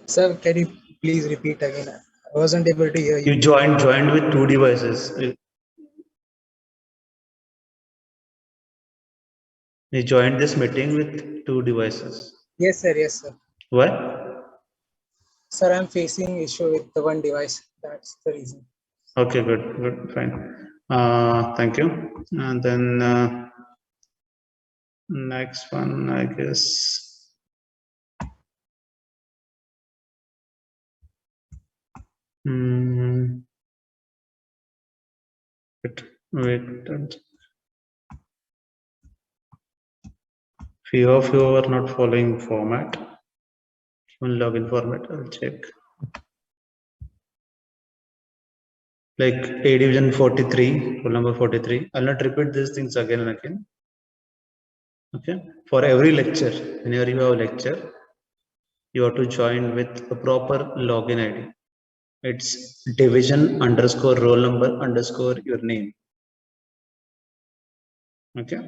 Sir, can you please repeat again? I wasn't able to hear you. You joined with 2 devices. You joined this meeting with 2 devices. Yes, sir. Yes, sir. Why? Sir, I'm facing issue with the one device. That's the reason. Okay, good, fine. Thank you. And then next one, I guess. Wait. Few of you are not following format. One login format, I'll check. Like A division 43, roll number 43. I'll not repeat these things again and again. Okay. For every lecture, whenever you have a lecture, you have to join with a proper login ID. It's division underscore roll number underscore your name. Okay.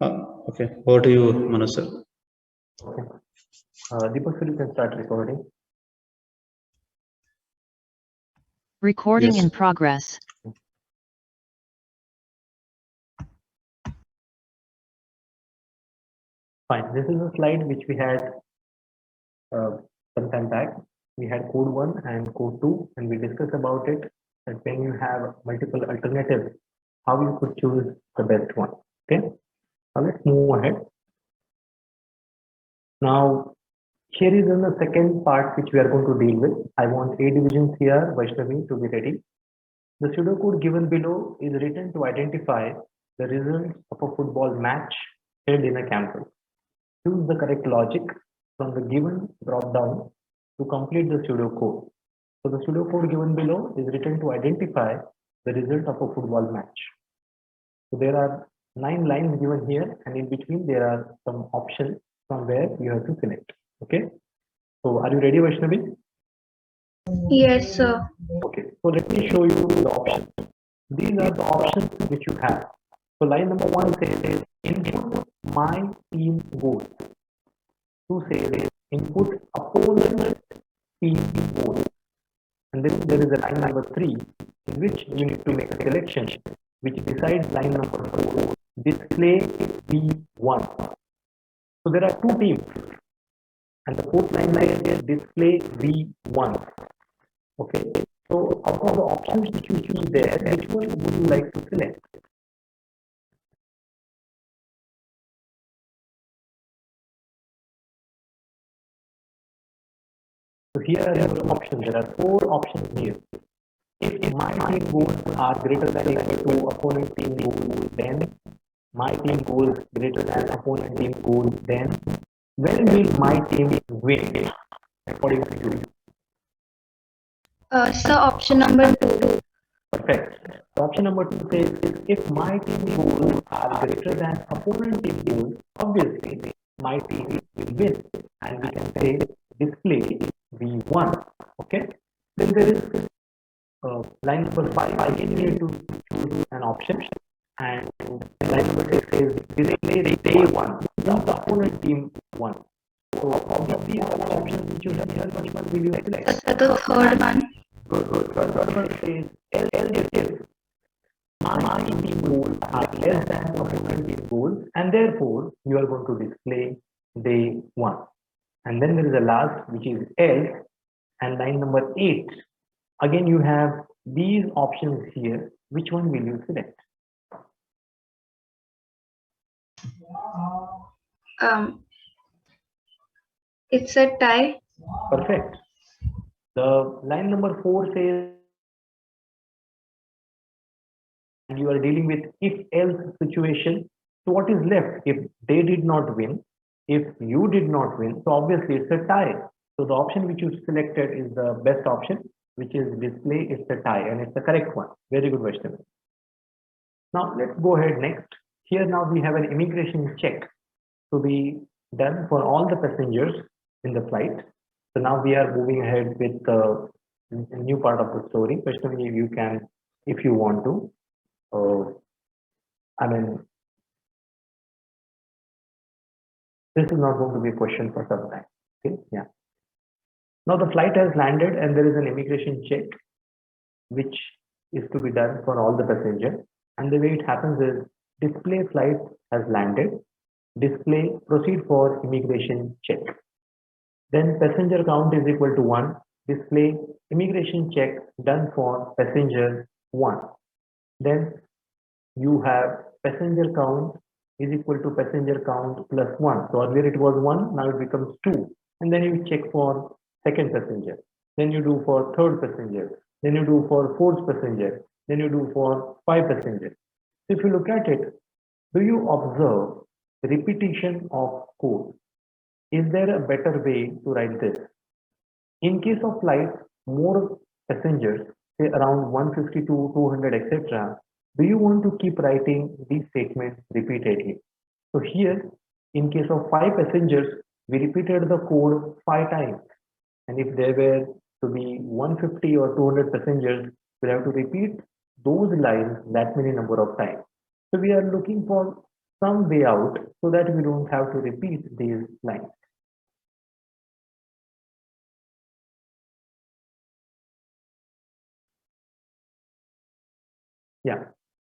Okay. Over to you, Manoj sir. Okay. Deepak sir, you can start recording. Recording Yes. in progress. Fine. This is a slide which we had some time back. We had code 1 and code 2, and we discussed about it. That when you have multiple alternatives, how you could choose the best one. Okay. Now let's move ahead. Now, here is in the second part which we are going to deal with. I want A divisions here, Vaishnavi, to be ready. The pseudocode given below is written to identify the results of a football match held in a campus. Choose the correct logic from the given drop-down to complete the pseudocode. So the pseudocode given below is written to identify the result of a football match. So there are 9 lines given here, and in between there are some options from where you have to select. Okay. So are you ready, Vaishnavi? Yes, sir. Okay. So let me show you the options. These are the options which you have. So line number 1 says input my team goals. 2 says input opponent team goals. And then there is a line number 3 in which you need to make a selection which decides line number 4, display V1. So there are 2 teams, and the 4th line is display V1. Okay, so out of the options which you see there, which one would you like to select? So here are your options. There are 4 options here. If my team goals are greater than equal to opponent team goals, then my team goals greater than opponent team goals, then when will my team win according to you? So option number 2. Perfect. So option number 2 says if my team goals are greater than opponent team goals, obviously my team will win, and we can say display V1. Okay. Then there is line number 5. Again, you need to choose an option, and line number 6 says display day 1. The opponent team won. So of these options which you have here, which one will you select? The third one. Good. Third one says if my team goals are less than opponent team goals, and therefore you are going to display day 1. And then there is a last which is else, and line number 8. Again, you have these options here. Which one will you select? It's a tie. Perfect. The line number 4 says, and you are dealing with if else situation. So what is left if they did not win, if you did not win? So obviously it's a tie. So the option which you selected is the best option, which is display. It's a tie and it's the correct one. Very good, Vaishnavi. Now let's go ahead next. Here now we have an immigration check to be done for all the passengers in the flight. So now we are moving ahead with the new part of the story. Vaishnavi, you can, if you want to. I mean, this is not going to be a question for some time. Okay, yeah. Now the flight has landed and there is an immigration check which is to be done for all the passengers. And the way it happens is display flight has landed, display proceed for immigration check. Then passenger count is equal to 1, display immigration check done for passenger 1. Then you have passenger count is equal to passenger count plus 1. So earlier it was 1, now it becomes 2. And then you check for second passenger. Then you do for third passenger. Then you do for fourth passenger. Then you do for 5 passengers. So if you look at it, do you observe repetition of code? Is there a better way to write this? In case of flight, more passengers, say around 150 to 200, etc., do you want to keep writing these statements repeatedly? So here, in case of 5 passengers, we repeated the code 5 times. And if there were to be 150 or 200 passengers, we have to repeat those lines that many number of times. So we are looking for some way out so that we don't have to repeat these lines. Yeah.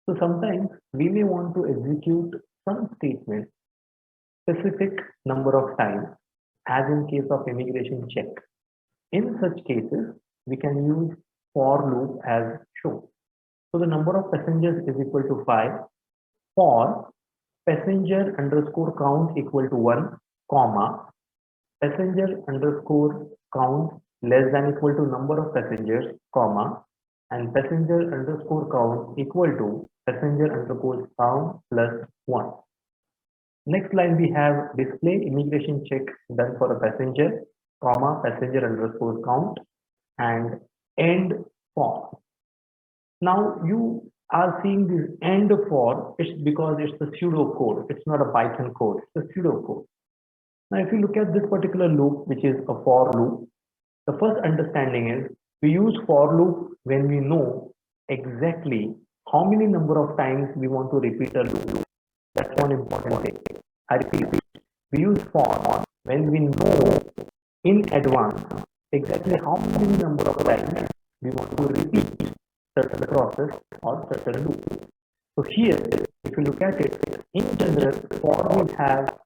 So sometimes we may want to execute some statement specific number of times, as in case of immigration check. In such cases, we can use for loop as shown. So the number of passengers is equal to 5 for passenger underscore count equal to 1, comma, passenger underscore count less than equal to number of passengers, comma, and passenger underscore count equal to passenger underscore count plus 1. Next line we have display immigration check done for a passenger, comma, passenger underscore count, and end for. Now you are seeing this end for, it's because it's a pseudo code. It's not a Python code, it's a pseudo code. Now if you look at this particular loop, which is a for loop, the first understanding is we use for loop when we know exactly how many number of times we want to repeat a loop. That's one important thing. I repeat, we use for when we know in advance exactly how many number of times we want to repeat certain process or certain loop. So here, if you look at it, in general, for will have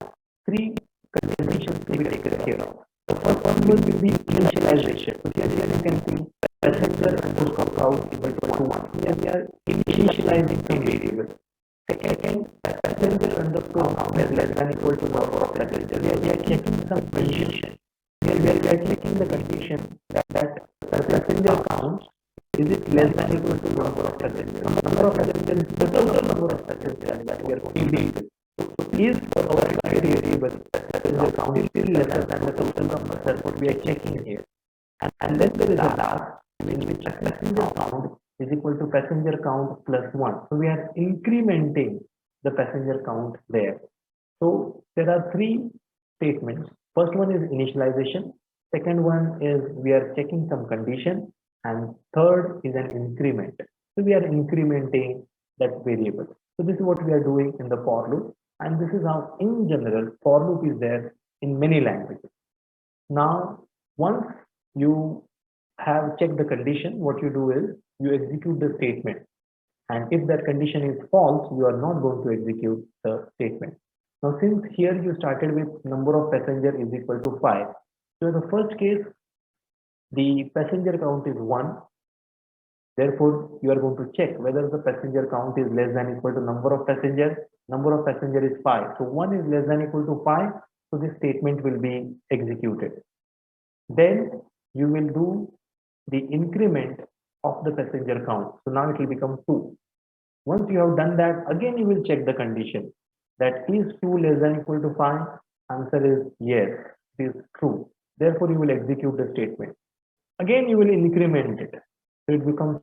3 conditions to be taken care of. The first one will be initialization. So here you can see passenger underscore count equal to 1. Here we are initializing some variable. Second, passenger underscore count is less than equal to number of passengers. Here we are checking some condition. Here we are checking the condition that passenger count is it less than equal to number of passengers. Number of passengers is the total number of passengers that we are feeding. So is our variable passenger count is still lesser than the total number? That's what we are checking here. And then there is a last in which passenger count is equal to passenger count plus 1. So we are incrementing the passenger count there. So there are 3 statements. First one is initialization. Second one is we are checking some condition. And third is an increment. So we are incrementing that variable. So this is what we are doing in the for loop. And this is how in general for loop is there in many languages. Now, once you have checked the condition, what you do is you execute the statement. And if that condition is false, you are not going to execute the statement. Now, since here you started with number of passenger is equal to 5. So in the first case, the passenger count is 1. Therefore, you are going to check whether the passenger count is less than equal to number of passengers. Number of passengers is 5. So 1 is less than equal to 5. So this statement will be executed. Then you will do the increment of the passenger count. So now it will become 2. Once you have done that, again you will check the condition. That is 2 less than equal to 5? Answer is yes, it is true. Therefore, you will execute the statement. Again, you will increment it. So it becomes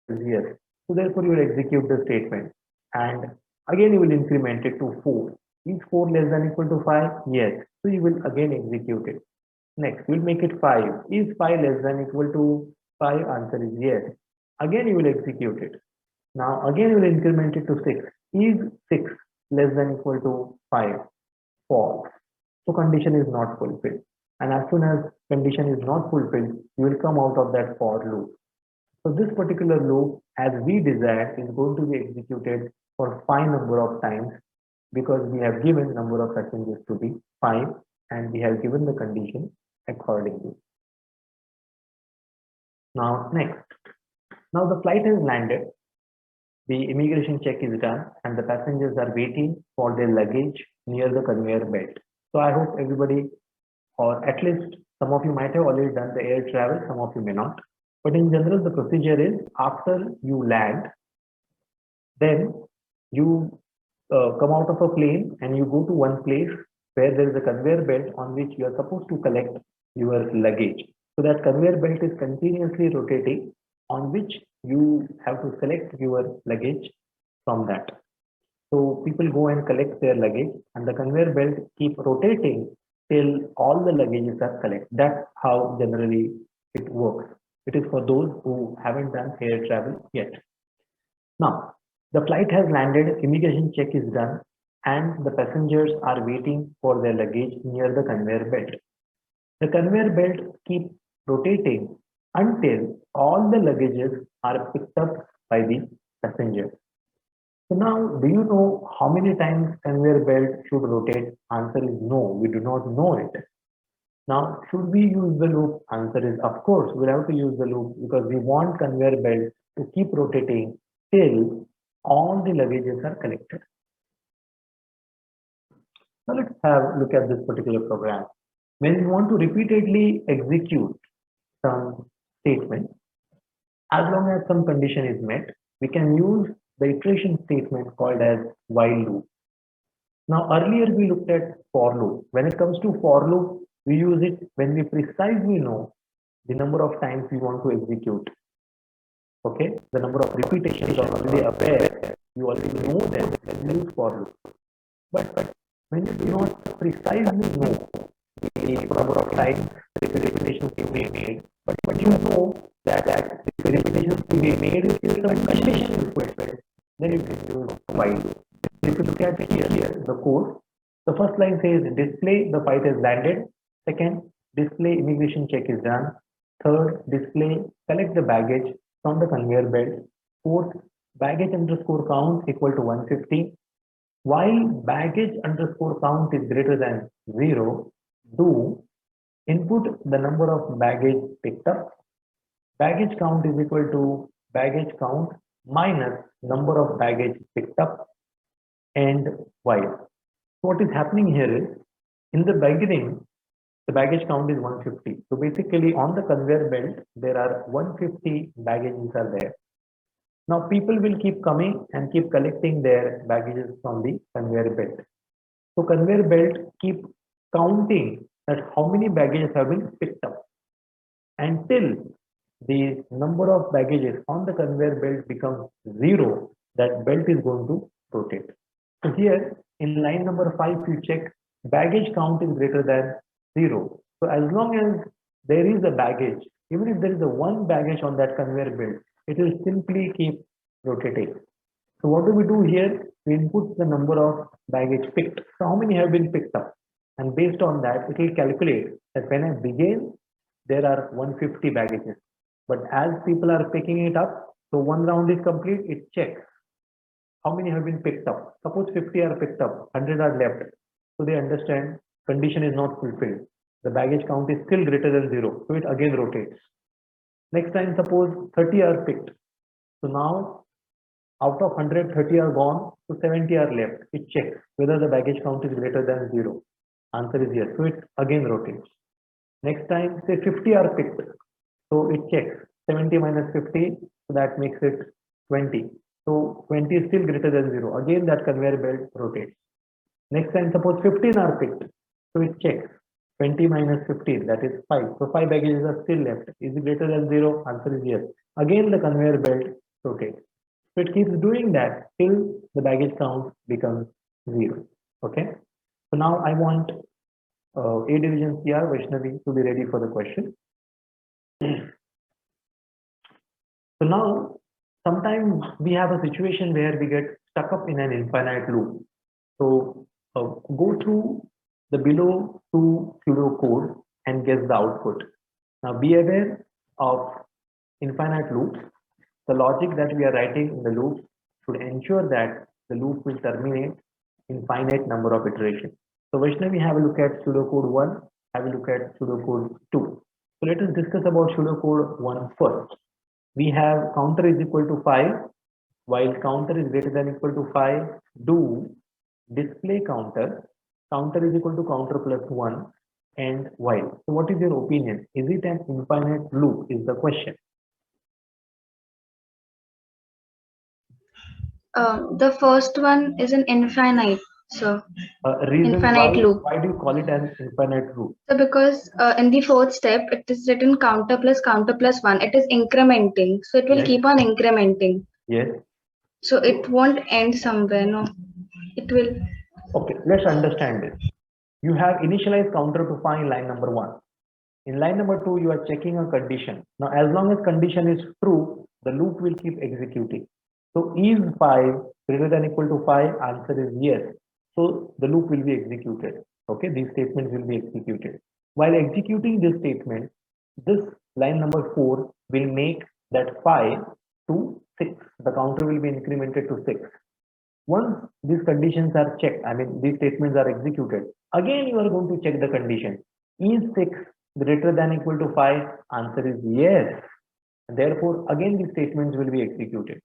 yes. So therefore, you will execute the statement. And again, you will increment it to 4. Is 4 less than equal to 5? Yes. So you will again execute it. Next, we'll make it 5. Is 5 less than equal to 5? Answer is yes. Again, you will execute it. Now, again, you will increment it to 6. Is 6 less than equal to 5? False. So condition is not fulfilled. And as soon as condition is not fulfilled, you will come out of that for loop. So this particular loop, as we desired, is going to be executed for 5 number of times because we have given number of passengers to be 5 and we have given the condition accordingly. Now next, now the flight has landed, the immigration check is done and the passengers are waiting for their luggage near the conveyor belt. So I hope everybody, or at least some of you might have already done the air travel, some of you may not. But in general, the procedure is after you land, then you come out of a plane and you go to one place where there is a conveyor belt on which you are supposed to collect your luggage. So that conveyor belt is continuously rotating on which you have to select your luggage from that. So people go and collect their luggage and the conveyor belt keep rotating till all the luggages are collected. That's how generally it works. It is for those who haven't done air travel yet. Now, the flight has landed, immigration check is done, and the passengers are waiting for their luggage near the conveyor belt. The conveyor belt keeps rotating until all the luggages are picked up by the passenger. So now, do you know how many times conveyor belt should rotate? Answer is no, we do not know it. Now, should we use the loop? Answer is of course, we'll have to use the loop because we want conveyor belt to keep rotating till all the luggages are collected. Now let's have a look at this particular program. When we want to repeatedly execute some statement, as long as some condition is met, we can use the iteration statement called as while loop. Now earlier we looked at for loop. When it comes to for loop, we use it when we precisely know the number of times we want to execute. Okay, the number of repetitions are already aware, you already know them, then use for loop. But when you do not precisely know the number of times the repetitions to be made, but you know that the repetitions to be made is some condition is fulfilled, then you can use while loop. If you look at here the code, the first line says display the flight has landed. Second, display immigration check is done. Third, display collect the baggage from the conveyor belt. Fourth, baggage underscore count equal to 150. While baggage underscore count is greater than 0, do input the number of baggage picked up. Baggage count is equal to baggage count minus number of baggage picked up and while. So what is happening here is in the beginning, the baggage count is 150. So basically on the conveyor belt, there are 150 baggages are there. Now people will keep coming and keep collecting their baggages from the conveyor belt. So conveyor belt keep counting that how many baggages have been picked up until the number of baggages on the conveyor belt becomes 0, that belt is going to rotate. So here in line number 5, you check baggage count is greater than 0. So as long as there is a baggage, even if there is a one baggage on that conveyor belt, it will simply keep rotating. So what do we do here? We input the number of baggage picked. So how many have been picked up? And based on that, it will calculate that when I begin, there are 150 baggages. But as people are picking it up, so one round is complete, it checks how many have been picked up. Suppose 50 are picked up, 100 are left. So they understand condition is not fulfilled. The baggage count is still greater than 0. So it again rotates. Next time, suppose 30 are picked. So now Out of 100, 30 are gone, so 70 are left. It checks whether the baggage count is greater than 0. Answer is yes. So it again rotates. Next time, say 50 are picked. So it checks 70 minus 50, so that makes it 20. So 20 is still greater than 0. Again, that conveyor belt rotates. Next time, suppose 15 are picked. So it checks 20 minus 15, that is 5. So 5 baggages are still left. Is it greater than 0? Answer is yes. Again, the conveyor belt rotates. So it keeps doing that till the baggage count becomes 0. Okay. So now I want A division CR Vaishnavi to be ready for the question. So now sometimes we have a situation where we get stuck up in an infinite loop. So go through the below two pseudo code and guess the output. Now be aware of infinite loops. The logic that we are writing in the loop should ensure that the loop will terminate in finite number of iterations. So Vaishnavi, have a look at pseudocode 1, have a look at pseudocode 2. So let us discuss about pseudocode 1 first. We have counter is equal to 5, while counter is greater than equal to 5, do display counter, counter is equal to counter plus 1, and while. So what is your opinion? Is it an infinite loop is the question. The first one is an infinite, so Reason infinite why, loop. why do you call it an infinite loop? So because in the fourth step, it is written counter plus 1. It is incrementing, so it will Yes. keep on incrementing. Yes. So it won't end somewhere, no. It will. Okay, let's understand this. You have initialized counter to find line number 1. In line number 2, you are checking a condition. Now, as long as condition is true, the loop will keep executing. So is 5 greater than equal to 5? Answer is yes. So the loop will be executed. Okay, these statements will be executed. While executing this statement, this line number 4 will make that 5 to 6. The counter will be incremented to 6. Once these conditions are checked, I mean these statements are executed, again you are going to check the condition. Is 6 greater than equal to 5? Answer is yes. Therefore, again these statements will be executed.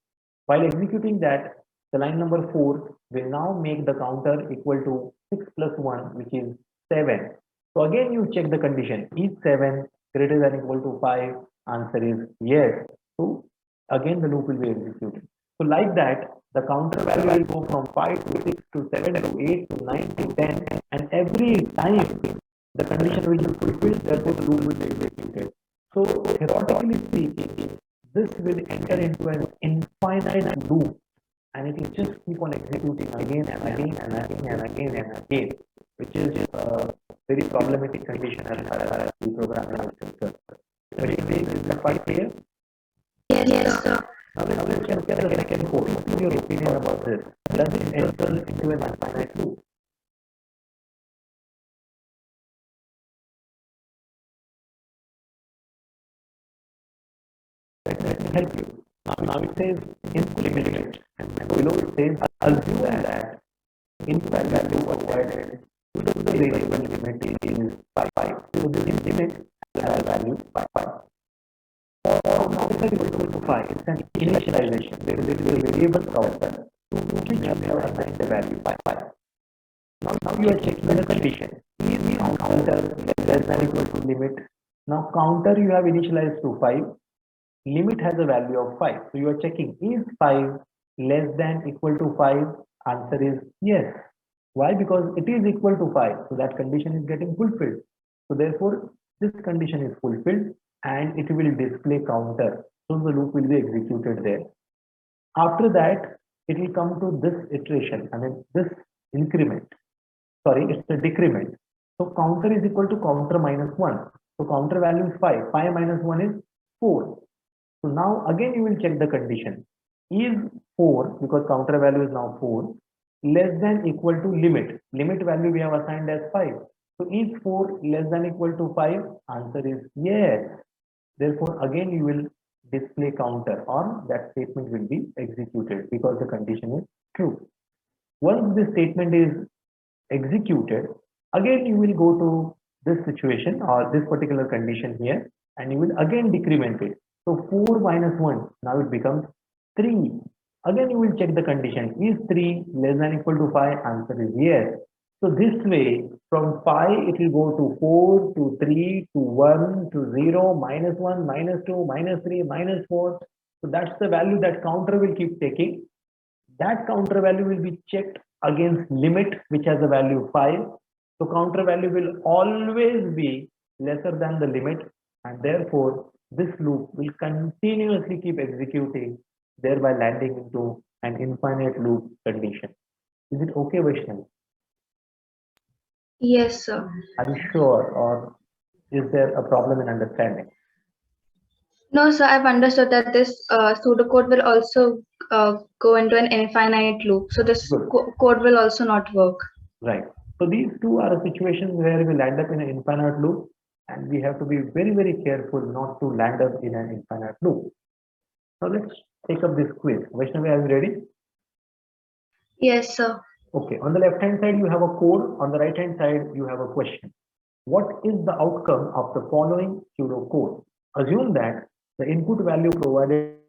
While executing that, the line number 4 will now make the counter equal to 6 plus 1, which is 7. So again you check the condition. Is 7 greater than equal to 5? Answer is yes. So again the loop will be executed. So like that, the counter value will go from 5 to 6 to 7 to 8 to 9 to 10, and every time the condition will be fulfilled, therefore the loop will be executed. So theoretically speaking, this will enter into an infinite loop, and it will just keep on executing again and again and again and again and again, which is a very problematic condition as far as the programming is concerned. So is that quite clear? Yes, sir. Now let's look at the second code. What is your opinion about this? Does it enter into an infinite loop? Let me help you. Now it says implement, and below it says assume that input value was added to the variable limit is 5. So this implement has a value 5. Now it is equal to 5. It's an initialization. There is a variable counter to which you have assigned the value 5. Now you are checking the condition. Is counter less than equal to limit? Now counter you have initialized to 5. Limit has a value of 5. So you are checking, is 5 less than equal to 5? Answer is yes. Why? Because it is equal to 5. So that condition is getting fulfilled. So therefore, this condition is fulfilled and it will display counter. So the loop will be executed there. After that, it will come to this iteration, I mean this increment. Sorry, it's a decrement. So counter is equal to counter minus 1. So counter value is 5. 5 minus 1 is 4. So now again you will check the condition. Is 4, because counter value is now 4, less than equal to limit? Limit value we have assigned as 5. So is 4 less than equal to 5? Answer is yes. Therefore again you will display counter, or that statement will be executed because the condition is true. Once this statement is executed, again you will go to this situation or this particular condition here, and you will again decrement it. So 4 minus 1, now it becomes 3. Again, you will check the condition. Is 3 less than equal to 5? Answer is yes. So this way, from 5, it will go to 4, to 3, to 1, to 0, -1, -2, -3, -4. So that's the value that counter will keep taking. That counter value will be checked against limit, which has a value 5. So counter value will always be lesser than the limit, and therefore this loop will continuously keep executing, thereby landing into an infinite loop condition. Is it okay, Vaishnavi? Yes, sir. Are you sure, or is there a problem in understanding? No, sir, I've understood that this pseudocode will also go into an infinite loop. So this Good. code will also not work. Right. So these two are situations where we land up in an infinite loop, and we have to be very, very careful not to land up in an infinite loop. Now let's take up this quiz. Vaishnavi, are you ready? Yes, sir. Okay. On the left hand side, you have a code. On the right hand side, you have a question. What is the outcome of the following pseudocode? Assume that the input value provided